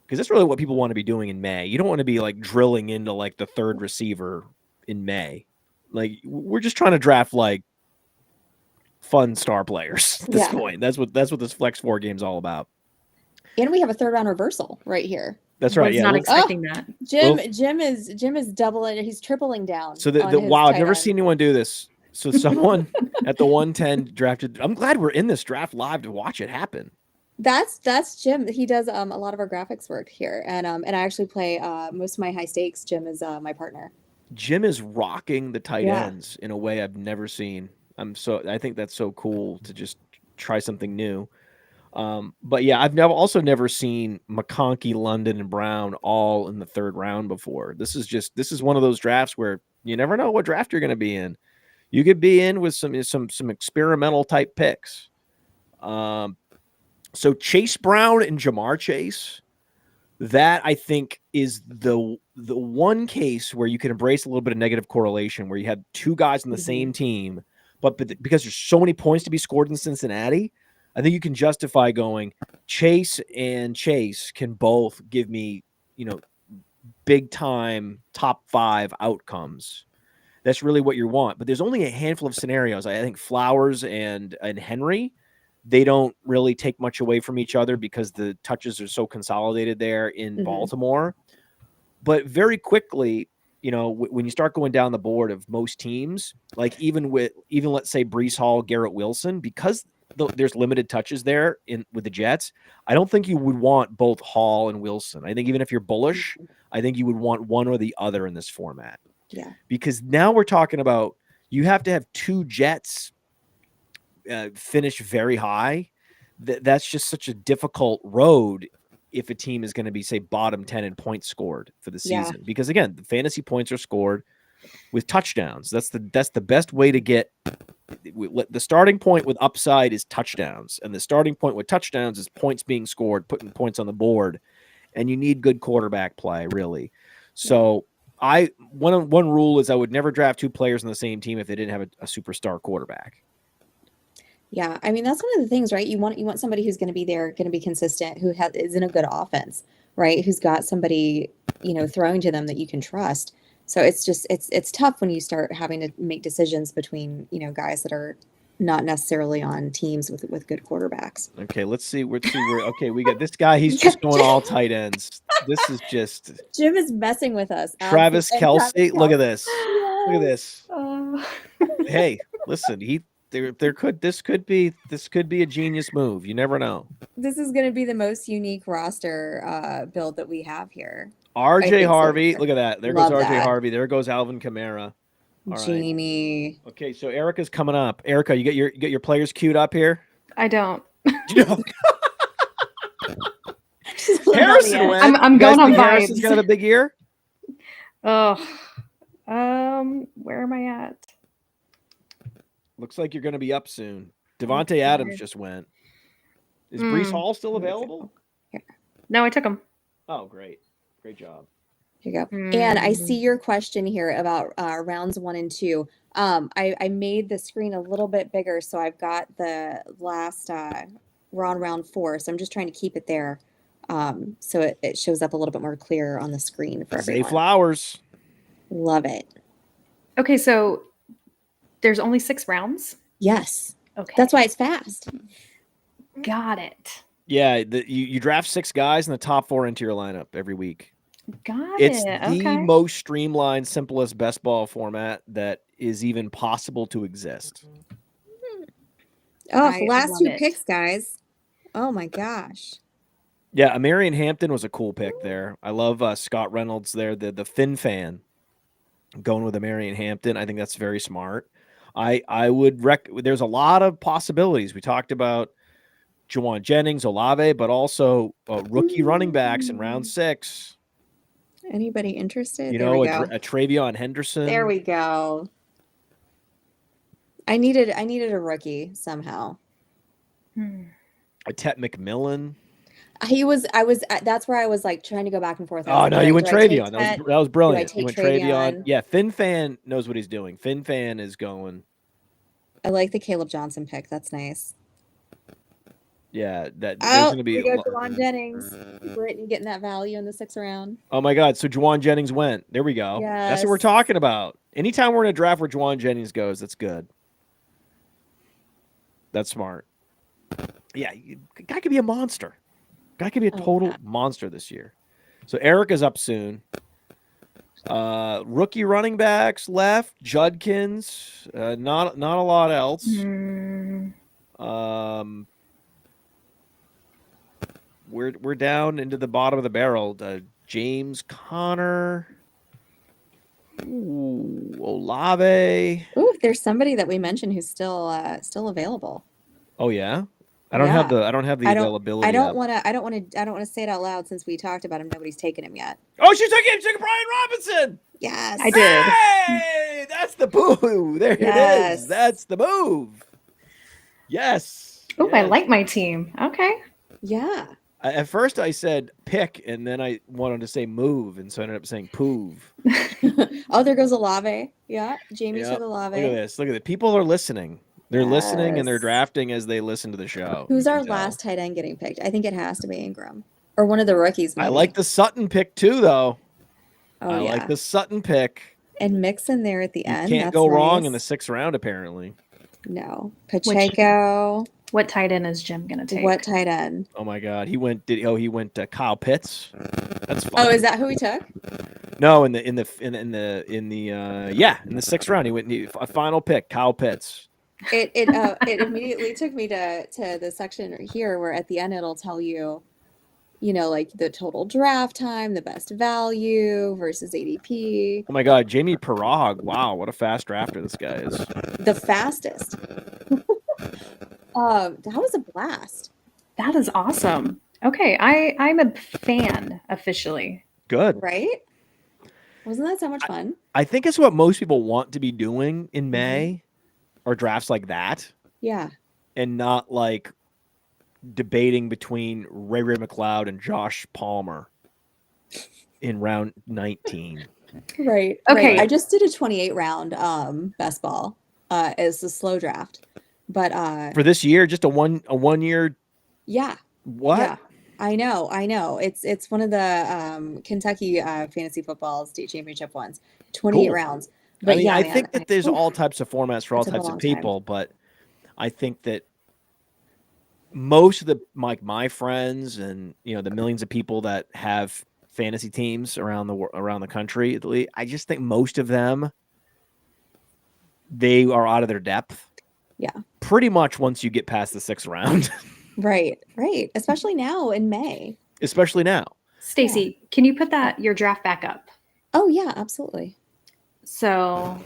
because that's really what people want to be doing in May. You don't want to be like drilling into like the third receiver in May. Like we're just trying to draft like fun star players at this point. That's what this Flex 4 game's all about.
And we have a third round reversal right here.
That's right.
Was not expecting that.
Jim is doubling. He's tripling down.
So wow, I've never seen anyone do this. So someone at the 110 drafted. I'm glad we're in this draft live to watch it happen.
That's Jim. He does a lot of our graphics work here, and I actually play most of my high stakes. Jim is my partner.
Jim is rocking the tight ends in a way I've never seen. I think that's so cool to just try something new. But yeah, I've also never seen McConkey, London, and Brown all in the third round before. This is one of those drafts where you never know what draft you're going to be in. You could be in with some experimental type picks. So Chase Brown and Jamar Chase, that I think is the one case where you can embrace a little bit of negative correlation, where you have two guys on the same team, but because there's so many points to be scored in Cincinnati, I think you can justify going Chase and Chase can both give me, big time top 5 outcomes. That's really what you want. But there's only a handful of scenarios. I think Flowers and Henry, they don't really take much away from each other because the touches are so consolidated there in Baltimore. But very quickly, when you start going down the board of most teams, like even let's say Breece Hall, Garrett Wilson, because there's limited touches there with the Jets, I don't think you would want both Hall and Wilson. I think even if you're bullish, I think you would want one or the other in this format.
Yeah.
Because now we're talking about you have to have 2 Jets finish very high. That's just such a difficult road if a team is going to be, say, bottom 10 in points scored for the season. Yeah. Because again, the fantasy points are scored with touchdowns. That's the best way to get the starting point with upside is touchdowns, and the starting point with touchdowns is points being scored, putting points on the board, and you need good quarterback play, really. So one rule is I would never draft 2 players on the same team if they didn't have a superstar quarterback.
Yeah, I mean, that's one of the things, right? You want somebody who's going to be there, going to be consistent, who is in a good offense, right? Who's got somebody, throwing to them that you can trust. So it's tough when you start having to make decisions between, guys that are not necessarily on teams with good quarterbacks.
Okay, let's see. Okay, we got this guy. He's just going all tight ends. This is just
Jim is messing with us.
Travis Kelce. Look at this. Yes. Look at this. Hey, listen, this could be a genius move. You never know.
This is going to be the most unique roster build that we have here.
RJ Harvey, look at that. There goes RJ Harvey. There goes Alvin Kamara.
Genie.
Right. Okay, so Erica's coming up. Erica, you get your players queued up here?
I don't.
Harrison went.
I'm going on vibes.
Harrison's gonna have a big year.
Oh, where am I at?
Looks like you're gonna be up soon. Devontae Adams just went. Is Breece Hall still available?
No, I took him.
Oh, great. Great job.
Here you go. And I see your question here about rounds 1 and 2. I made the screen a little bit bigger, so I've got the last we're on round 4, so I'm just trying to keep it there, so it shows up a little bit more clear on the screen for everyone.
Zay Flowers.
Love it.
Okay, so there's only 6 rounds?
Yes.
Okay.
That's why it's fast.
Got it.
Yeah, you draft 6 guys in the top 4 into your lineup every week.
It's
the most streamlined, simplest best ball format that is even possible to exist.
Oh, last 2 picks, guys. Oh my gosh.
Yeah, Marion Hampton was a cool pick there. I love Scott Reynolds there, the Finn fan, going with Marion Hampton. I think that's very smart. I would there's a lot of possibilities. We talked about Juwan Jennings, Olave, but also rookie running backs in round 6.
Anybody interested?
A Travion Henderson.
There we go. I needed a rookie somehow.
A Tet McMillan.
That's where I was like trying to go back and forth. I was
Oh,
like,
no,
all
you
right,
went
do I take
Travion. That
Tet?
was
Do I
brilliant. You
take
went Travion.
Travion?
Yeah, FinFan knows what he's doing. FinFan is going.
I like the Caleb Johnson pick. That's nice.
Yeah, there's
Oh,
going to be.
we go Juwan Jennings. Brittany getting that value in the 6th round.
Oh my God! So Juwan Jennings went. There we go. That's what we're
Yes.
talking about. Anytime we're in a draft where Juwan Jennings goes, that's good. That's smart. Yeah, guy could be a monster. Guy could be a total monster this year. So Eric is up soon. Rookie running backs left. Judkins. Not a lot else. We're down into the bottom of the barrel. James Conner. Ooh, Olave.
Ooh, there's somebody that we mentioned who's still available.
Oh yeah. I don't have the availability.
I don't want to say it out loud since we talked about him. Nobody's taken him yet.
Oh, she took Brian Robinson.
Yes,
I did.
Hey, that's the boo. There it is. That's the move. Yes.
Oh,
yes.
I like my team. Okay.
Yeah.
At first I said pick, and then I wanted to say move, and so I ended up saying poov.
Oh, there goes Olave. Yeah, Jamie took Olave.
Look at this. Look at it. People are listening. They're listening, and they're drafting as they listen to the show.
Who's our last tight end getting picked? I think it has to be Ingram or one of the rookies. Maybe.
I like the Sutton pick too, though.
Oh,
I like the Sutton pick.
And Mixon there at the end.
Can't go wrong in the 6th round, apparently.
No. Pacheco.
What tight end is Jim gonna take?
What tight end?
Oh my God, he went to Kyle Pitts. That's fun.
Oh, is that who he took?
No, in the 6th round, he went a final pick, Kyle Pitts.
It immediately took me to the section here where at the end it'll tell you, like the total draft time, the best value versus ADP.
Oh my God, Jamie Parag. Wow, what a fast drafter this guy is.
The fastest. That was a blast.
That is awesome. Okay, I'm a fan officially.
Good.
Right? Wasn't that so much fun?
I think it's what most people want to be doing in May, or drafts like that.
Yeah.
And not like debating between Ray McLeod and Josh Palmer in round 19.
Right.
Okay.
Right. I just did a 28 round best ball as a slow draft. But
for this year, just a one year.
Yeah.
What?
Yeah. I know. It's one of the Kentucky fantasy football state championship ones. 28 rounds. But
I think that there's all types of formats for all types of people, but I think that most of my friends and the millions of people that have fantasy teams around the country, I just think most of them, they are out of their depth.
Yeah.
Pretty much once you get past the 6th round.
Right. Especially now in May.
Stacy, can you put your draft back up?
Oh yeah, absolutely.
So,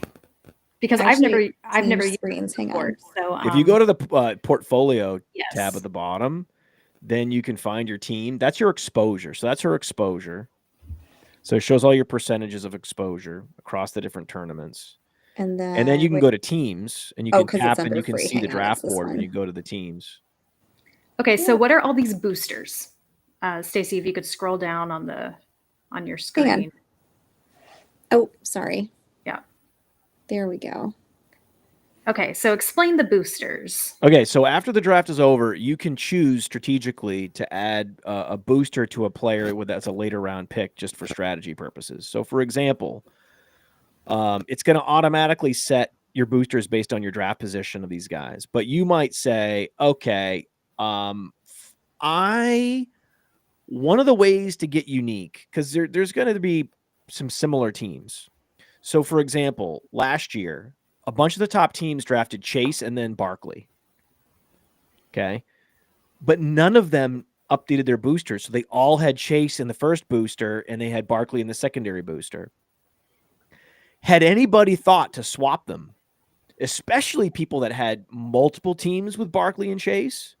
because I've never used
screens. Hang on.
So
if you go to the portfolio tab at the bottom, then you can find your team. That's your exposure. So that's her exposure. So it shows all your percentages of exposure across the different tournaments. And then you can go to teams, and you can tap, and you can see the draft board when you go to the teams.
Okay, so what are all these boosters? Stacy, if you could scroll down on your screen.
Oh, sorry.
Yeah.
There we go.
Okay, so explain the boosters.
Okay, so after the draft is over, you can choose strategically to add a booster to a player that's a later round pick just for strategy purposes. So, for example, it's going to automatically set your boosters based on your draft position of these guys. But you might say, okay, one of the ways to get unique, because there's going to be some similar teams. So, for example, last year, a bunch of the top teams drafted Chase and then Barkley. Okay. But none of them updated their boosters. So they all had Chase in the first booster and they had Barkley in the secondary booster. Had anybody thought to swap them, especially people that had multiple teams with Barkley and Chase,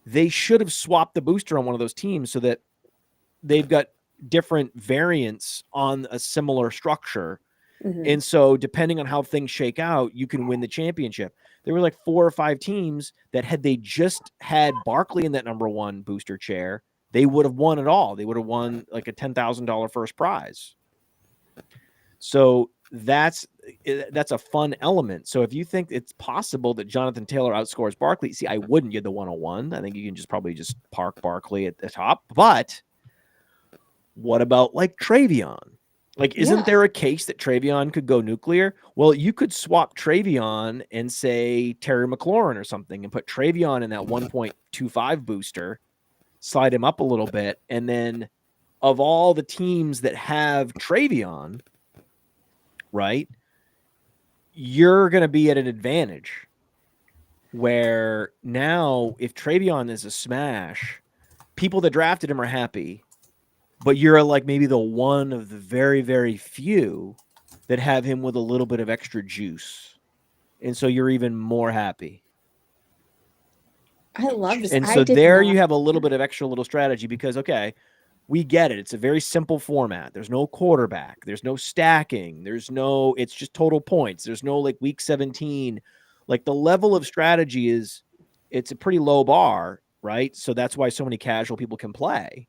they should have swapped the booster on one of those teams so that they've got different variants on a similar structure. Mm-hmm. And so depending on how things shake out, you can win the championship. There were like 4 or 5 teams that had they just had Barkley in that number 1 booster chair, they would have won it all. They would have won like a $10,000 first prize. So that's a fun element. So if you think it's possible that Jonathan Taylor outscores Barkley, see, I wouldn't get the 101. I think you can probably just park Barkley at the top. But what about like Travion? Like, isn't there a case that Travion could go nuclear? Well, you could swap Travion and say Terry McLaurin or something and put Travion in that 1.25 booster, slide him up a little bit. And then of all the teams that have Travion, right, you're going to be at an advantage where now if Travion is a smash, people that drafted him are happy, but you're like maybe the one of the very, very few that have him with a little bit of extra juice. And so you're even more happy.
I love this.
And so there you have a little bit of extra little strategy because, okay, we get it. It's a very simple format. There's no quarterback. There's no stacking. It's just total points. There's no like week 17. Like the level of strategy it's a pretty low bar, right? So that's why so many casual people can play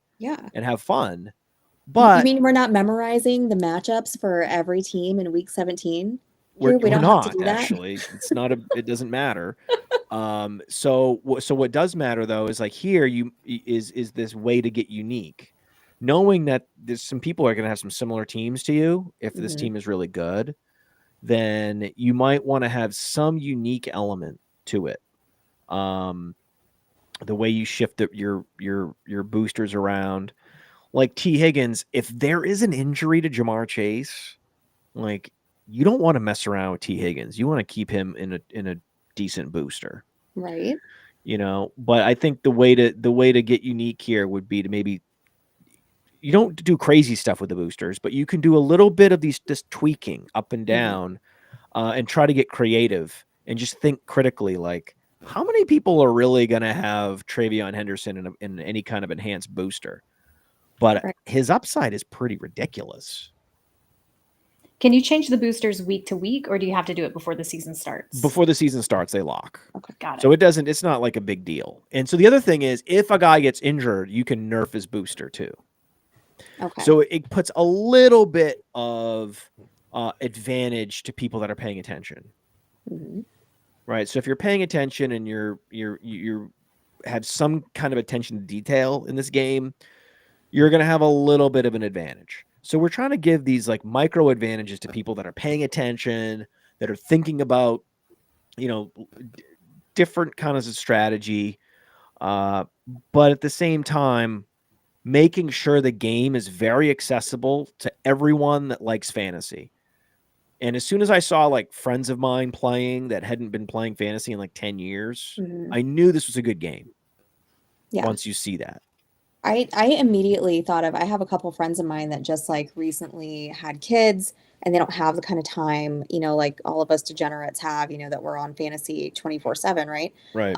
and have fun. But
you mean we're not memorizing the matchups for every team in week 17?
We don't have to do that. Actually. It's not it doesn't matter. So what does matter though is like here is this way to get unique. Knowing that there's some people are going to have some similar teams to you. If this team is really good, then you might want to have some unique element to it. The way you shift your boosters around, like T. Higgins, if there is an injury to Jamar Chase, like you don't want to mess around with T. Higgins. You want to keep him in a decent booster.
Right.
But I think the way to get unique here would be to maybe you don't do crazy stuff with the boosters, but you can do a little bit of this tweaking up and down and try to get creative and just think critically, like how many people are really going to have Travion Henderson in any kind of enhanced booster? But his upside is pretty ridiculous.
Can you change the boosters week to week, or do you have to do it before the season starts?
Before the season starts, they lock.
Okay, got it.
So it's not like a big deal. And so the other thing is, if a guy gets injured, you can nerf his booster too.
Okay.
So it puts a little bit of advantage to people that are paying attention.
Mm-hmm.
Right. So if you're paying attention and you have some kind of attention to detail in this game, you're going to have a little bit of an advantage. So we're trying to give these like micro advantages to people that are paying attention, that are thinking about, different kinds of strategy. But at the same time, making sure the game is very accessible to everyone that likes fantasy. And as soon as I saw like friends of mine playing that hadn't been playing fantasy in like 10 years, I knew this was a good game. Yeah. Once you see that.
I immediately thought I have a couple friends of mine that just like recently had kids and they don't have the kind of time, like all of us degenerates have, that we're on fantasy 24/7, right?
Right.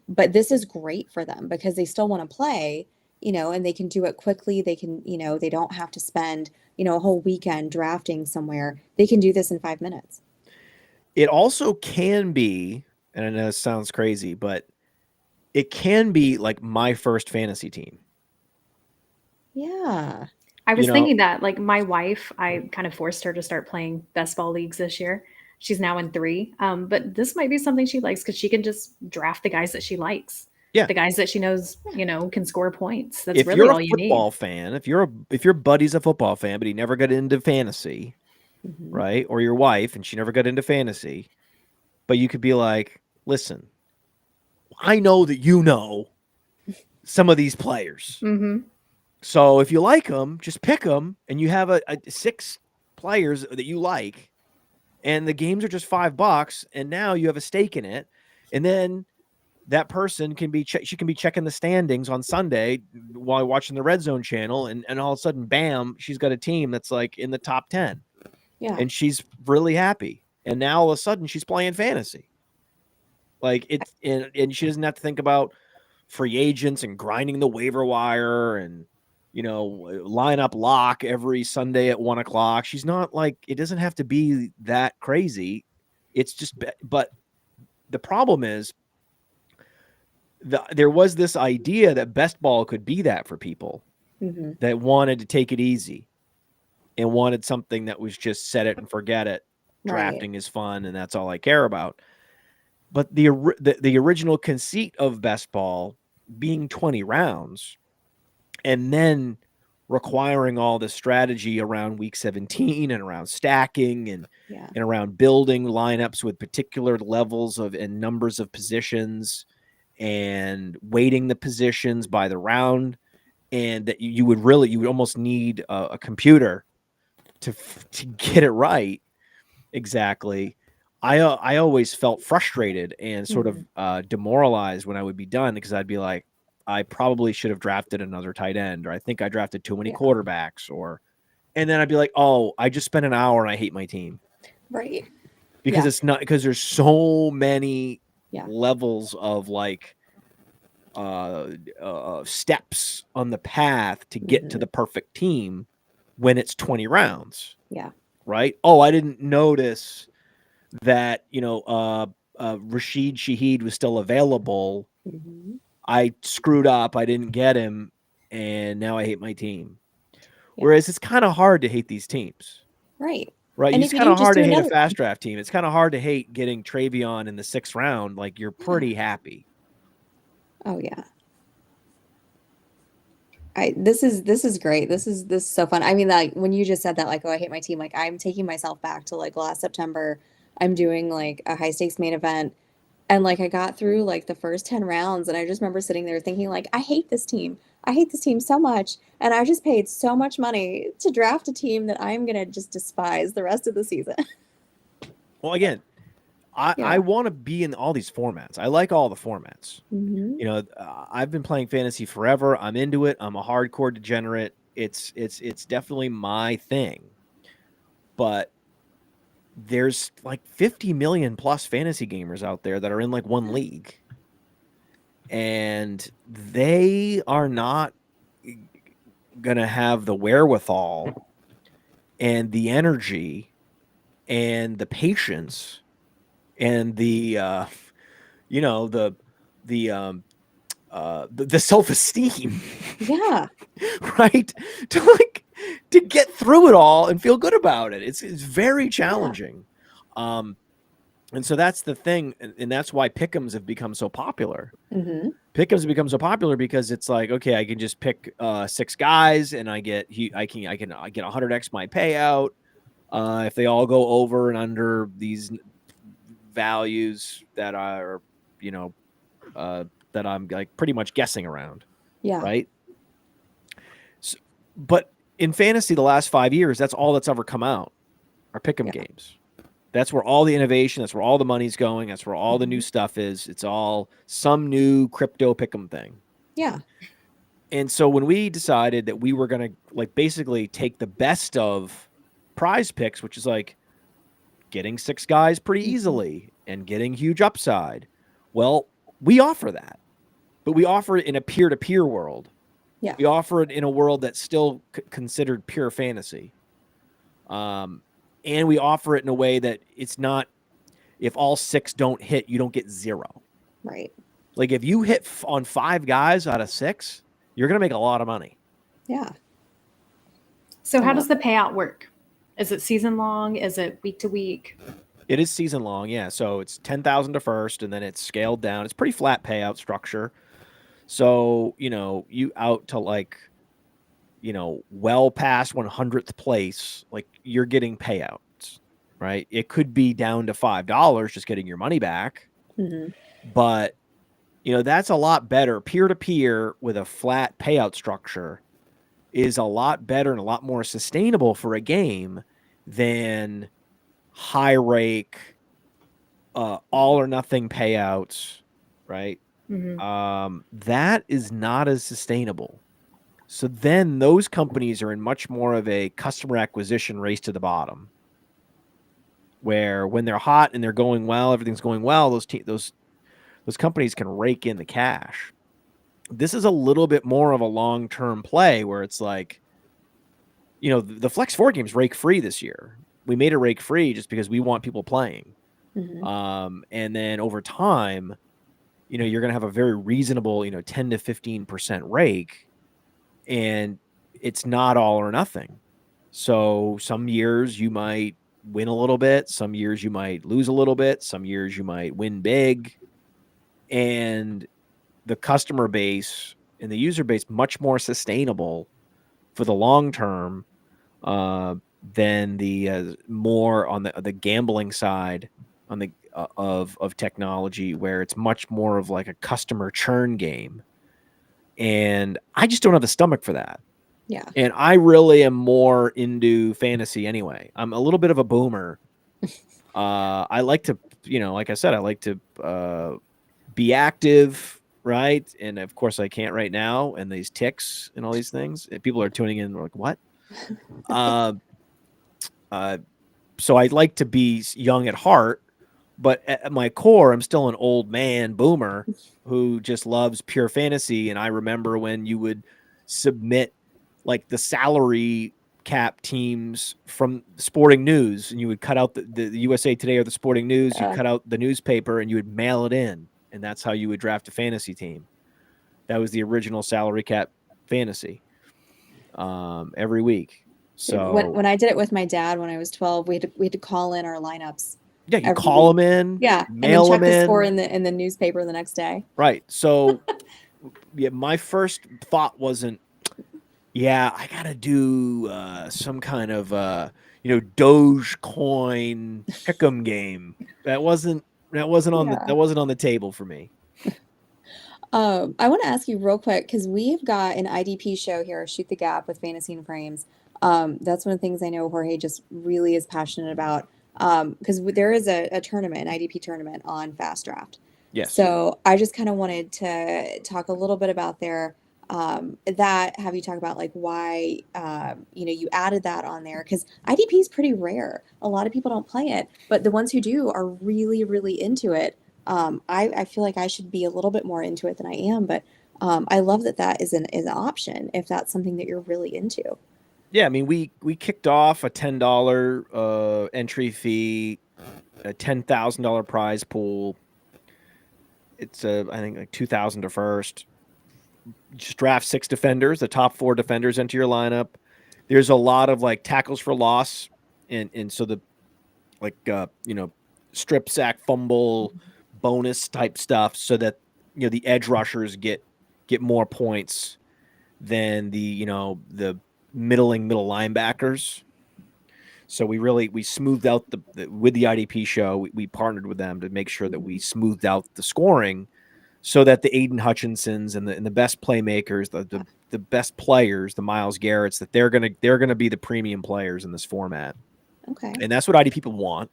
But this is great for them because they still want to play, and they can do it quickly. They can, they don't have to spend, a whole weekend drafting somewhere. They can do this in 5 minutes.
It also can be, and I know this sounds crazy, but it can be like my first fantasy team.
Yeah.
I was thinking that, like my wife, I kind of forced her to start playing best ball leagues this year. She's now in 3. But this might be something she likes because she can just draft the guys that she likes.
Yeah.
The guys that she knows, can score points. That's really all you need.
If you're a football fan, if your buddy's a football fan, but he never got into fantasy, right? Or your wife, and she never got into fantasy, but you could be like, listen, I know that you know some of these players. So if you like them, just pick them, and you have a 6 players that you like, and the games are just $5, and now you have a stake in it, and then that person can be she can be checking the standings on Sunday while watching the Red Zone channel, and all of a sudden, bam, she's got a team that's like in the top 10.
Yeah,
and she's really happy, and now all of a sudden she's playing fantasy. Like it's and she doesn't have to think about free agents and grinding the waiver wire and line up lock every Sunday at 1:00. She's not like, it doesn't have to be that crazy. It's just, but the problem is there was this idea that best ball could be that for people
Mm-hmm.
that wanted to take it easy and wanted something that was just set it and forget it.
Right.
Drafting is fun, and that's all I care about. But the original conceit of best ball being 20 rounds and then requiring all the strategy around week 17 and around stacking and around building lineups with particular levels of and numbers of positions and weighting the positions by the round, and that you would almost need a computer to get it right exactly. I always felt frustrated and sort of demoralized when I would be done, because I'd be like, I probably should have drafted another tight end, or I think I drafted too many quarterbacks, and then I'd be like, oh, I just spent an hour and I hate my team.
Right.
Because it's not, because there's so many levels of like steps on the path to get to the perfect team when it's 20 rounds.
Yeah.
Right. Oh, I didn't notice that, Rashid Shaheed was still available.
Mm-hmm.
I screwed up. I didn't get him. And now I hate my team. Whereas it's kind of hard to hate these teams.
Right.
Right.
And
It's kind of hard to hate a fast draft team. It's kind of hard to hate getting Travion in the 6th round. Like, you're pretty happy.
Oh yeah. This is great. This is so fun. I mean, like when you just said that, like, oh, I hate my team. Like, I'm taking myself back to like last September. I'm doing like a high stakes main event, and like I got through like the first 10 rounds, and I just remember sitting there thinking like, I hate this team. I hate this team so much, and I just paid so much money to draft a team that I'm gonna just despise the rest of the season.
Well, again, I want to be in all these formats. I like all the formats.
Mm-hmm.
I've been playing fantasy forever. I'm into it. I'm a hardcore degenerate. It's definitely my thing. But there's like 50 million plus fantasy gamers out there that are in like one league. And they are not going to have the wherewithal and the energy and the patience and the self-esteem, right, to get through it all and feel good about it. It's very challenging. And so that's the thing, and that's why pick'ems have become so popular. Pick'ems have become so popular because it's like, okay, I can just pick 6 guys and I get 100x my payout if they all go over and under these values that are, that I'm like pretty much guessing around. Right. So, but in fantasy, the last 5 years, that's all that's ever come out are pick'em games. That's where all the innovation, that's where all the money's going. That's where all the new stuff is. It's all some new crypto pick'em thing.
Yeah.
And so when we decided that we were going to like basically take the best of prize picks, which is like getting 6 guys pretty easily and getting huge upside. Well, we offer that, but we offer it in a peer-to-peer world.
Yeah.
We offer it in a world that's still considered pure fantasy. And we offer it in a way that it's not, if all 6 don't hit, you don't get 0.
Right.
Like if you hit on 5 guys out of 6, you're going to make a lot of money.
Yeah.
So how does the payout work? Is it season long? Is it week to week?
It is season long, yeah. So it's 10,000 to first, and then it's scaled down. It's pretty flat payout structure. So, you out to like, well past 100th place, like you're getting payouts, right? It could be down to $5 just getting your money back. But, that's a lot better. Peer-to-peer with a flat payout structure is a lot better and a lot more sustainable for a game than high rake, all or nothing payouts, right? That is not as sustainable. So then those companies are in much more of a customer acquisition race to the bottom, where when they're hot and they're going well, everything's going well, those companies can rake in the cash. This is a little bit more of a long-term play where it's like, the Flex 4 game's rake free this year. We made it rake free just because we want people playing. And then over time, you're going to have a very reasonable, 10 to 15% rake, and it's not all or nothing. So some years you might win a little bit, some years you might lose a little bit, some years you might win big. And the customer base and the user base much more sustainable for the long term than the more on the gambling side on the of technology, where it's much more of like a customer churn game. And I just don't have the stomach for that.
Yeah.
And I really am more into fantasy anyway. I'm a little bit of a boomer. I like to, like I said, I like to be active, right? And of course I can't right now. And these ticks and all these things, people are tuning in. They're like, what? So I'd like to be young at heart, but at my core, I'm still an old man boomer who just loves pure fantasy. And I remember when you would submit like the salary cap teams from Sporting News, and you would cut out the USA Today or the Sporting News, you cut out the newspaper and you would mail it in. And that's how you would draft a fantasy team. That was the original salary cap fantasy every week. So
when I did it with my dad when I was 12, we had to call in our lineups.
Yeah, you call them in.
Yeah,
mail
and then check
them
the score
in.
in the newspaper the next day.
Right. So, yeah, my first thought wasn't, I gotta do some kind of Dogecoin pick'em game. That wasn't on the table for me.
I want to ask you real quick, because we've got an IDP show here, Shoot the Gap with Fantasy and Frames. That's one of the things I know Jorge just really is passionate about, because there is a tournament, an IDP tournament on FastDraft.
Yes.
So I just kind of wanted to talk a little bit about have you talk about like why you added that on there, because IDP is pretty rare. A lot of people don't play it, but the ones who do are really, really into it. I feel like I should be a little bit more into it than I am, but I love that is an option if that's something that you're really into.
Yeah, I mean, we kicked off a $10 entry fee, a $10,000 prize pool. It's I think like $2,000 to first. Just draft 6 defenders. The top 4 defenders into your lineup. There's a lot of like tackles for loss, and so the like strip sack fumble bonus type stuff, so that the edge rushers get more points than the middle linebackers. So we smoothed out with the IDP show. We partnered with them to make sure that we smoothed out the scoring, so that the Aiden Hutchinsons and the best playmakers, the best players, the Myles Garretts, that they're gonna be the premium players in this format.
Okay.
And that's what IDP people want.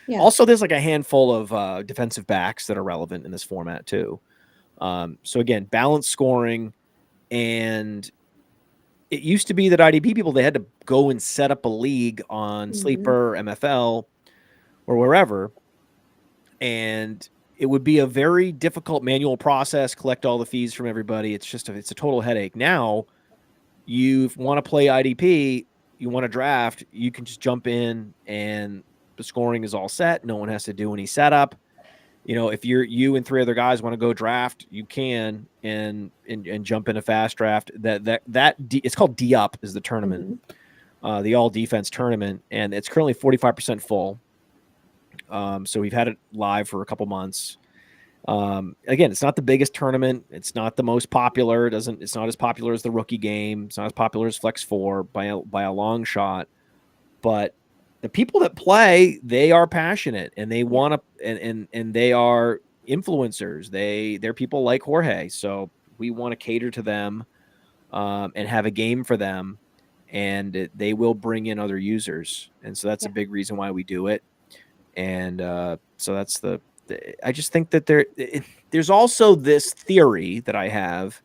Yeah. Also, there's like a handful of defensive backs that are relevant in this format too. So again, balanced scoring. And it used to be that IDP people, they had to go and set up a league on Sleeper, MFL, or wherever. And it would be a very difficult manual process, collect all the fees from everybody. It's a total headache. Now, you want to play IDP, you want to draft, you can just jump in and the scoring is all set. No one has to do any setup. If you and 3 other guys want to go draft, you can and jump in a fast draft. It's called D-Up is the tournament, the all defense tournament, and it's currently 45% full. So we've had it live for a couple months. Again, it's not the biggest tournament. It's not the most popular. It's not as popular as the rookie game. It's not as popular as Flex 4 by a long shot. But the people that play, they are passionate and they want to, and they are influencers. They're people like Jorge. So we want to cater to them, and have a game for them, and they will bring in other users. And so that's a big reason why we do it. And so that's I just think that there's also this theory that I have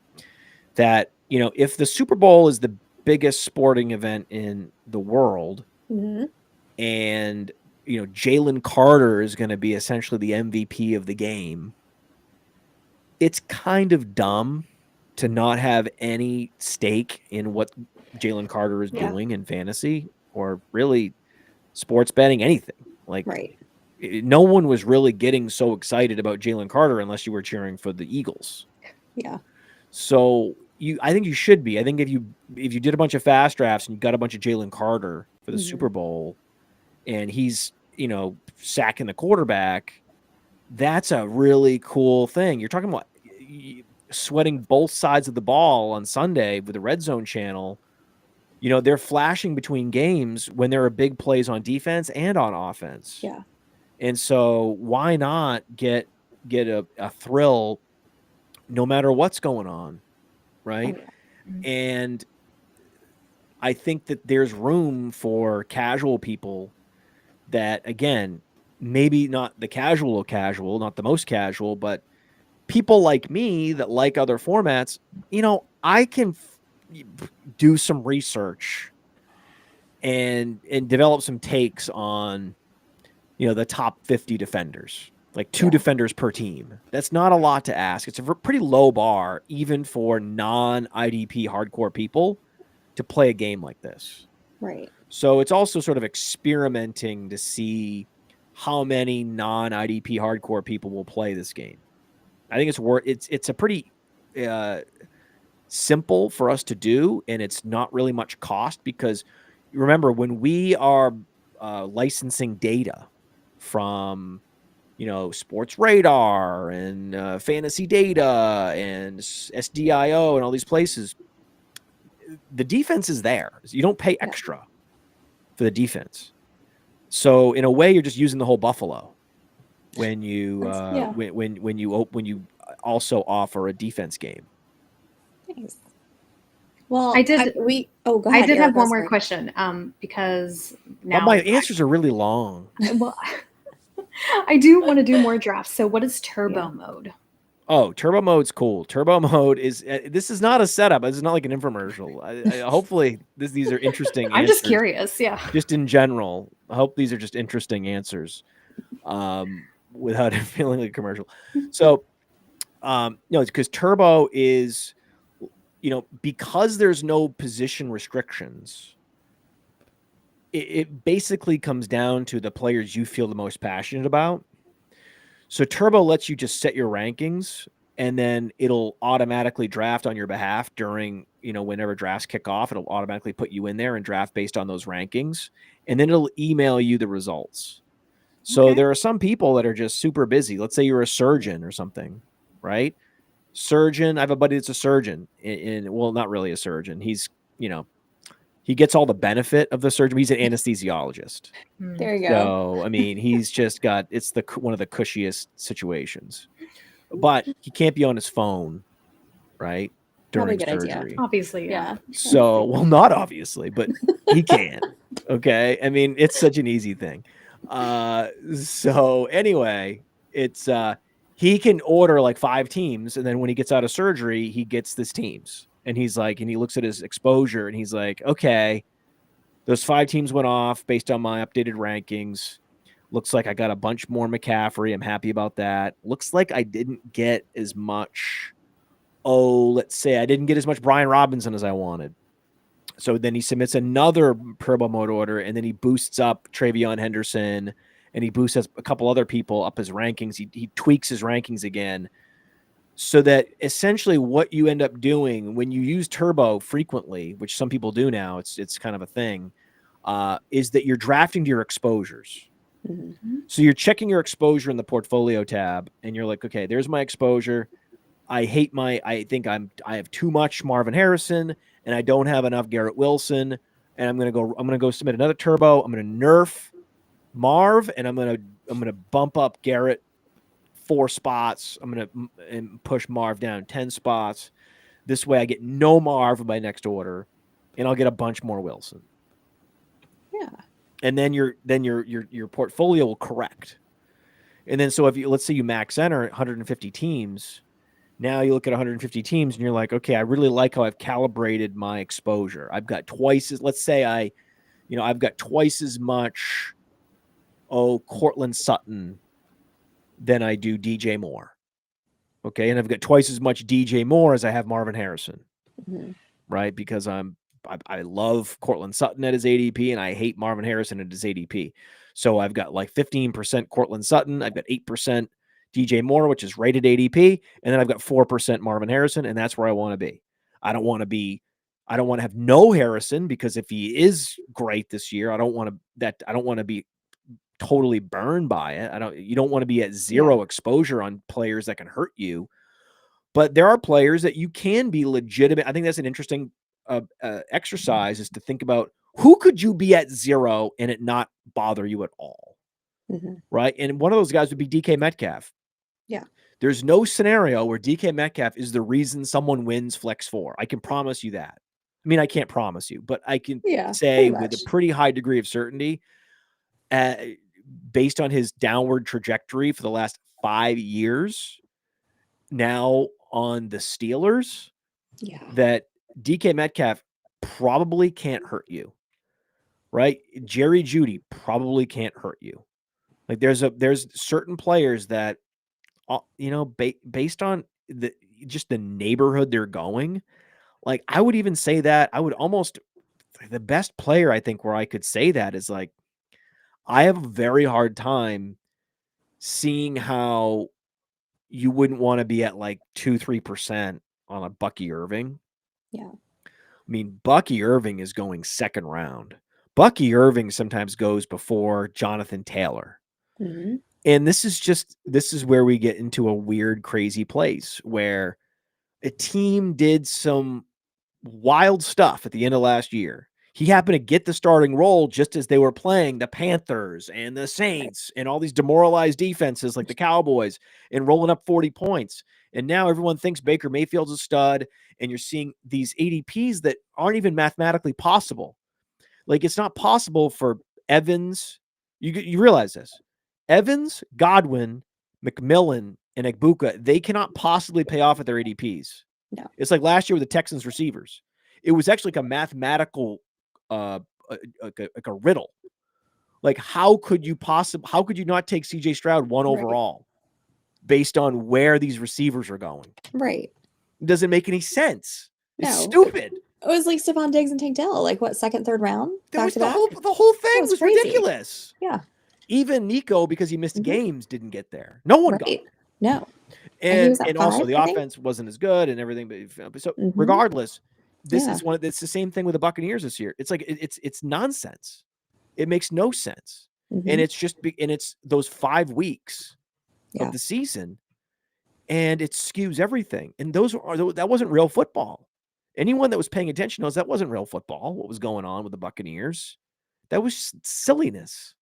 that, if the Super Bowl is the biggest sporting event in the world, and Jalen Carter is going to be essentially the MVP of the game, it's kind of dumb to not have any stake in what Jalen Carter is doing in fantasy, or really sports betting, anything. Like,
right.
no one was really getting so excited about Jalen Carter unless you were cheering for the Eagles.
Yeah.
So I think you should be. I think if you did a bunch of fast drafts and you got a bunch of Jalen Carter for the Super Bowl, and he's sacking the quarterback, that's a really cool thing. You're talking about sweating both sides of the ball on Sunday with the Red Zone channel. They're flashing between games when there are big plays on defense and on offense.
Yeah.
And so why not get a thrill no matter what's going on, right?
Oh, yeah.
And I think that there's room for casual people that, again, maybe not the casual, not the most casual, but people like me that like other formats. I can do some research and develop some takes on the top 50 defenders, like 2 defenders per team. That's not a lot to ask. It's a pretty low bar, even for non-IDP hardcore people, to play a game like this.
Right.
So it's also sort of experimenting to see how many non-IDP hardcore people will play this game. I think it's a pretty simple for us to do, and it's not really much cost, because remember, when we are licensing data from Sports Radar and Fantasy Data and SDIO and all these places, the defense is there. You don't pay extra for the defense. So in a way, you're just using the whole buffalo when you when you also offer a defense game.
Nice. Well,
I did.
Go ahead.
I did
Erica,
have one more
sorry.
question. Because now
my answers are really long.
Well, I do want to do more drafts. So what is turbo mode?
Oh, turbo mode's cool. Turbo mode is this is not a setup. This is not like an infomercial. Hopefully these are interesting
I'm
answers.
just curious. Yeah.
Just in general, I hope these are just interesting answers, without it feeling like a commercial. So, it's because turbo is, because there's no position restrictions, it basically comes down to the players you feel the most passionate about. So turbo lets you just set your rankings, and then it'll automatically draft on your behalf during, whenever drafts kick off. It'll automatically put you in there and draft based on those rankings, and then it'll email you the results. So there are some people that are just super busy. Let's say you're a surgeon or something, right? Surgeon. I have a buddy that's a surgeon. Well, not really a surgeon. He's, he gets all the benefit of the surgery. He's an anesthesiologist.
There you go.
So, I mean, he's just got, it's one of the cushiest situations, but he can't be on his phone, right? During surgery.
Idea.
Obviously. Yeah.
So, well, not obviously, but he can. Okay. I mean, it's such an easy thing. So anyway, it's, he can order like 5 teams, and then when he gets out of surgery, he gets this teams. And he's like, and he looks at his exposure, and he's like, okay, those 5 teams went off based on my updated rankings. Looks like I got a bunch more McCaffrey. I'm happy about that. Looks like I didn't get as much. Let's say I didn't get as much Brian Robinson as I wanted. So then he submits another turbo mode order, and then he boosts up Travion Henderson, and he boosts a couple other people up his rankings. He tweaks his rankings again, so that essentially what you end up doing when you use turbo frequently, which some people do now, it's kind of a thing, is that you're drafting to your exposures. Mm-hmm. So you're checking your exposure in the portfolio tab, and you're like, okay, there's my exposure. I think I have too much Marvin Harrison, and I don't have enough Garrett Wilson, and I'm gonna go submit another turbo. I'm gonna nerf Marv, and I'm gonna bump up Garrett 4 spots. I'm going to push Marv down 10 spots. This way I get no Marv in my next order, and I'll get a bunch more Wilson.
Yeah.
And then your portfolio will correct. And then, so if you, let's say you max enter 150 teams, now you look at 150 teams and you're like, okay, I really like how I've calibrated my exposure. I've got twice as, let's say I've got twice as much, Cortland Sutton than I do DJ Moore. Okay. And I've got twice as much DJ Moore as I have Marvin Harrison. Mm-hmm. Right. Because I'm I love Cortland Sutton at his ADP, and I hate Marvin Harrison at his ADP. So I've got like 15% Cortland Sutton. I've got 8% DJ Moore, which is rated ADP. And then I've got 4% Marvin Harrison. And that's where I want to be. I don't want to have no Harrison, because if he is great this year, I don't want to be totally burned by it. You don't want to be at zero exposure on players that can hurt you. But there are players that you can be legitimate. I think that's an interesting exercise, is to think about who could you be at zero and it not bother you at all. Right. And one of those guys would be DK Metcalf.
Yeah.
There's no scenario where DK Metcalf is the reason someone wins Flex 4. I can promise you that. I mean, I can't promise you, but I can say with a pretty high degree of certainty, based on his downward trajectory for the last 5 years now on the Steelers, that DK Metcalf probably can't hurt you, right? Jerry Jeudy probably can't hurt you. Like there's certain players that, based on just the neighborhood they're going, like I would even say that the best player I think where I could say that is like, I have a very hard time seeing how you wouldn't want to be at like 2-3% on a Bucky Irving.
Yeah.
I mean, Bucky Irving is going second round. Bucky Irving sometimes goes before Jonathan Taylor. And this is where we get into a weird, crazy place where a team did some wild stuff at the end of last year. He happened to get the starting role just as they were playing the Panthers and the Saints and all these demoralized defenses like the Cowboys and rolling up 40 points. And now everyone thinks Baker Mayfield's a stud, and you're seeing these ADPs that aren't even mathematically possible. Like, it's not possible for Evans. You realize this. Evans, Godwin, McMillan, and Egbuka, they cannot possibly pay off at their ADPs.
No.
It's like last year with the Texans receivers. It was actually like a mathematical like a riddle. Like, how could you not take CJ Stroud one overall based on where these receivers are going?
Right.
It doesn't make any sense.
No.
It's stupid.
It was like Stephon Diggs and Tank Dell, like what, second, third round?
The whole thing was ridiculous.
Yeah.
Even Nico, because he missed games, didn't get there. No one got there.
No.
And also the offense wasn't as good and everything. But so regardless, it's the same thing with the Buccaneers this year. It's like it's nonsense. It makes no sense. And it's those 5 weeks of the season, and it skews everything. And that wasn't real football. Anyone that was paying attention knows that wasn't real football. What was going on with the Buccaneers? That was silliness.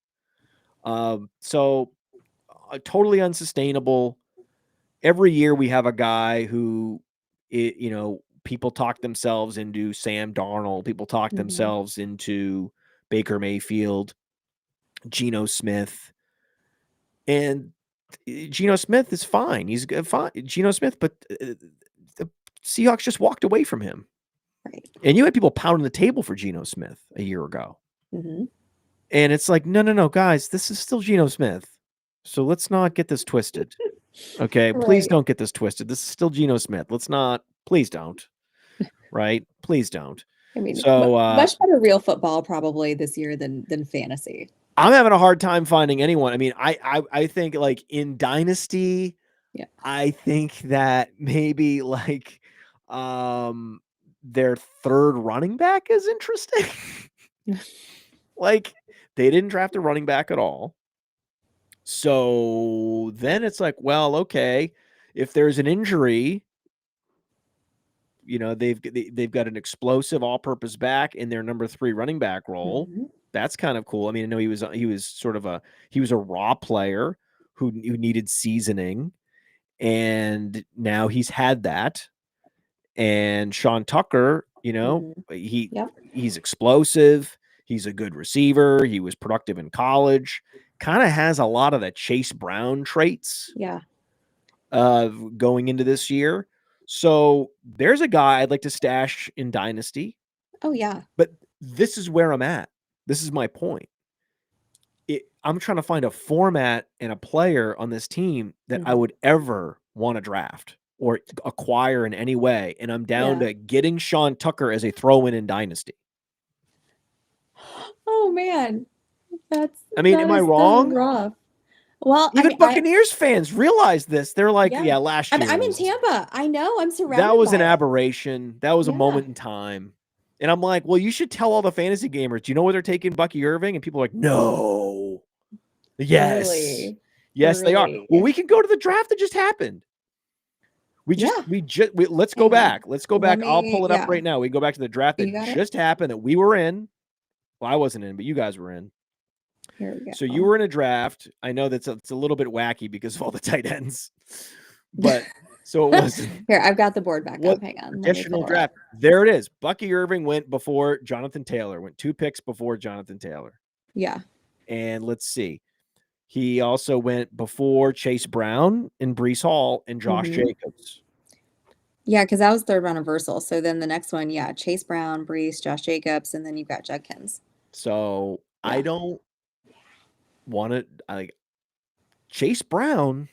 So totally unsustainable. Every year we have a guy who, people talk themselves into Sam Darnold. People talk themselves into Baker Mayfield, Geno Smith. And Geno Smith is fine. He's fine. Geno Smith, but the Seahawks just walked away from him.
Right.
And you had people pounding the table for Geno Smith a year ago. And it's like, no, guys, this is still Geno Smith. So let's not get this twisted. Okay, please don't get this twisted. This is still Geno Smith. Please don't. Right? Please don't.
I mean,
so
much better real football probably this year than fantasy.
I'm having a hard time finding anyone. I mean, I think like in Dynasty, I think that maybe like their third running back is interesting. Like, they didn't draft a running back at all. So then it's like, well, okay, if there's an injury, they've got an explosive all-purpose back in their number 3 running back role. That's kind of cool. I mean, I know he was a raw player who needed seasoning, and now he's had that. And Sean Tucker, he's explosive. He's a good receiver. He was productive in college. Kind of has a lot of the Chase Brown traits. Going into this year. So there's a guy I'd like to stash in Dynasty.
Oh, yeah.
But this is where I'm at. This is my point. I'm trying to find a format and a player on this team that I would ever want to draft or acquire in any way. And I'm down to getting Sean Tucker as a throw-in Dynasty.
man.
I mean, am I wrong?
Rough. Well,
Even Buccaneers fans realize this. They're like, yeah, last year.
I'm in Tampa. I know. I'm surrounded.
That was
by
an
it.
aberration. That was a moment in time. And I'm like, well, you should tell all the fantasy gamers. Do you know where they're taking Bucky Irving? And people are like, no. Yes.
Really?
Yes, they are. Well, we can go to the draft that just happened. Let's go back. Let's go back. I'll pull it up right now. We go back to the draft that just happened that we were in. Well, I wasn't in, but you guys were in.
Here we go.
So you were in a draft. I know it's a little bit wacky because of all the tight ends, but so it wasn't.
Here, I've got the board back up. Hang on.
Traditional draft. There it is. Bucky Irving went before Jonathan Taylor. Went 2 picks before Jonathan Taylor.
Yeah.
And let's see. He also went before Chase Brown and Breece Hall and Josh Jacobs.
Yeah, because that was third round reversal. So then the next one, Chase Brown, Breece, Josh Jacobs, and then you've got Judkins.
So I don't want to Chase Brown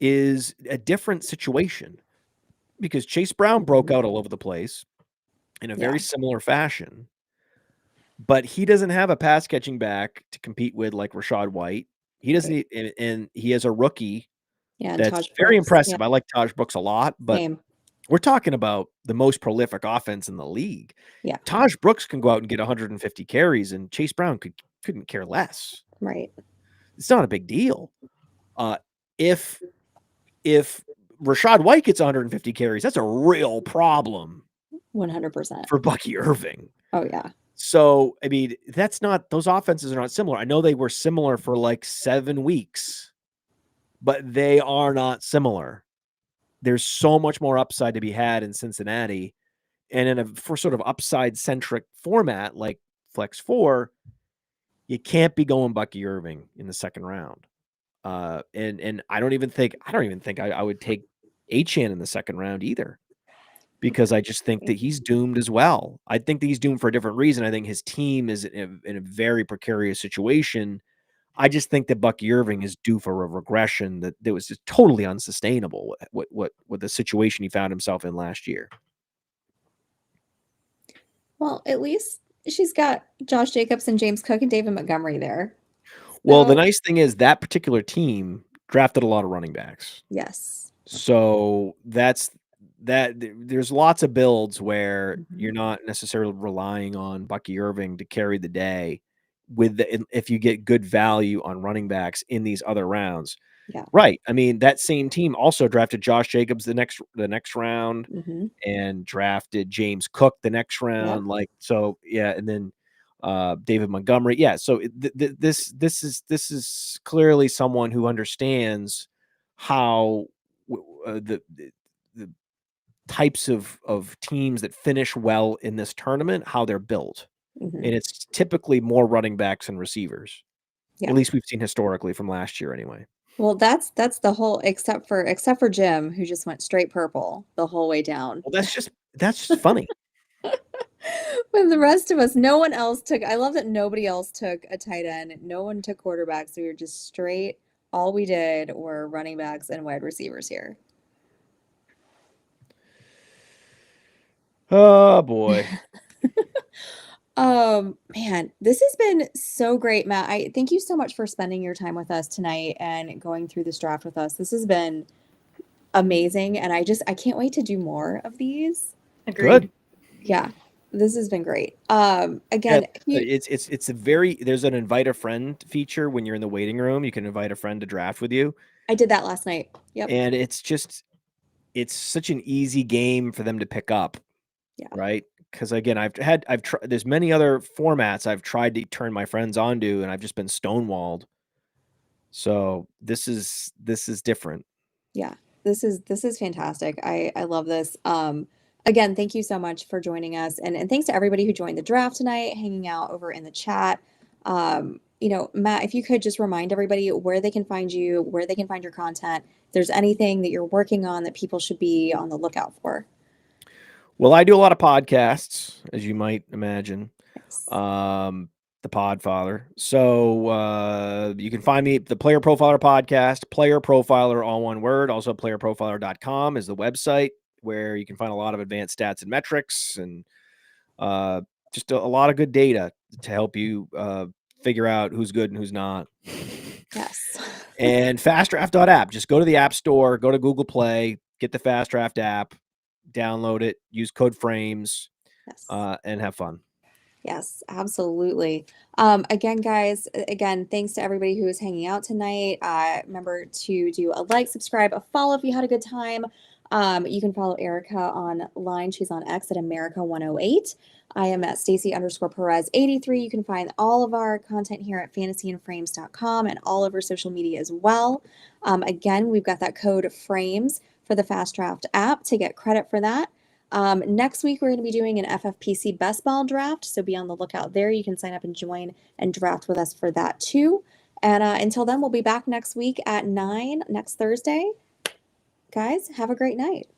is a different situation because Chase Brown broke out all over the place in a very similar fashion, but he doesn't have a pass catching back to compete with like Rachaad White. He doesn't, and he has a rookie that's very impressive. I like Taj Brooks a lot, but we're talking about the most prolific offense in the league.
Yeah,
Taj Brooks can go out and get 150 carries, and Chase Brown couldn't care less.
Right.
It's not a big deal. If Rachaad White gets 150 carries, that's a real problem.
100%
for Bucky Irving.
Oh yeah.
So I mean, those offenses are not similar. I know they were similar for like 7 weeks, but they are not similar. There's so much more upside to be had in Cincinnati, and for sort of upside centric format like Flex 4, you can't be going Bucky Irving in the second round. And I don't even think I would take Achane in the second round either, because I just think that he's doomed as well. I think that he's doomed for a different reason. I think his team is in a very precarious situation. I just think that Bucky Irving is due for a regression that was just totally unsustainable with the situation he found himself in last year.
Well, at least she's got Josh Jacobs and James Cook and David Montgomery there.
Well, the nice thing is that particular team drafted a lot of running backs.
Yes.
So there's lots of builds where you're not necessarily relying on Bucky Irving to carry the day if you get good value on running backs in these other rounds.
Yeah.
Right. I mean, that same team also drafted Josh Jacobs the next round and drafted James Cook the next round. And then David Montgomery. Yeah. So this is clearly someone who understands how the types of teams that finish well in this tournament, how they're built. And it's typically more running backs and receivers. Yeah. At least we've seen historically from last year anyway.
Well, that's the whole, except for Jim, who just went straight purple the whole way down.
Well, that's just funny.
When the rest of us, no one else took, I love that nobody else took a tight end. No one took quarterbacks. We were just straight. All we did were running backs and wide receivers here.
Oh boy.
Man, this has been so great, Matt. I thank you so much for spending your time with us tonight and going through this draft with us. This has been amazing, and I can't wait to do more of these.
Agreed.
Good.
Yeah, this has been great. Again,
there's an invite a friend feature when you're in the waiting room. You can invite a friend to draft with you.
I did that last night. Yep.
And it's such an easy game for them to pick up.
Yeah.
Right. Because again, there's many other formats I've tried to turn my friends onto, and I've just been stonewalled. So this is different.
Yeah, this is fantastic. I love this. Again, thank you so much for joining us, and thanks to everybody who joined the draft tonight, hanging out over in the chat. Matt, if you could just remind everybody where they can find you, where they can find your content. If there's anything that you're working on that people should be on the lookout for.
Well, I do a lot of podcasts, as you might imagine.
Yes.
The Podfather. So you can find me the Player Profiler podcast, Player Profiler, all one word. Also, playerprofiler.com is the website where you can find a lot of advanced stats and metrics and just a lot of good data to help you figure out who's good and who's not.
Yes.
And fastdraft.app. Just go to the App Store, go to Google Play, get the FastDraft app, download it, use code FRAMES,
Yes.
and have fun.
Yes, absolutely. Again, guys, thanks to everybody who is hanging out tonight. Remember to do a like, subscribe, a follow if you had a good time. You can follow Erica online. She's on X at America108. I am at Stacy_Perez83. You can find all of our content here at fantasyandframes.com and all over social media as well. Again, we've got that code FRAMES for the Fast Draft app to get credit for that. Next week, we're going to be doing an FFPC best ball draft, so be on the lookout there. You can sign up and join and draft with us for that too. And until then, we'll be back next week at 9 next Thursday. Guys, have a great night.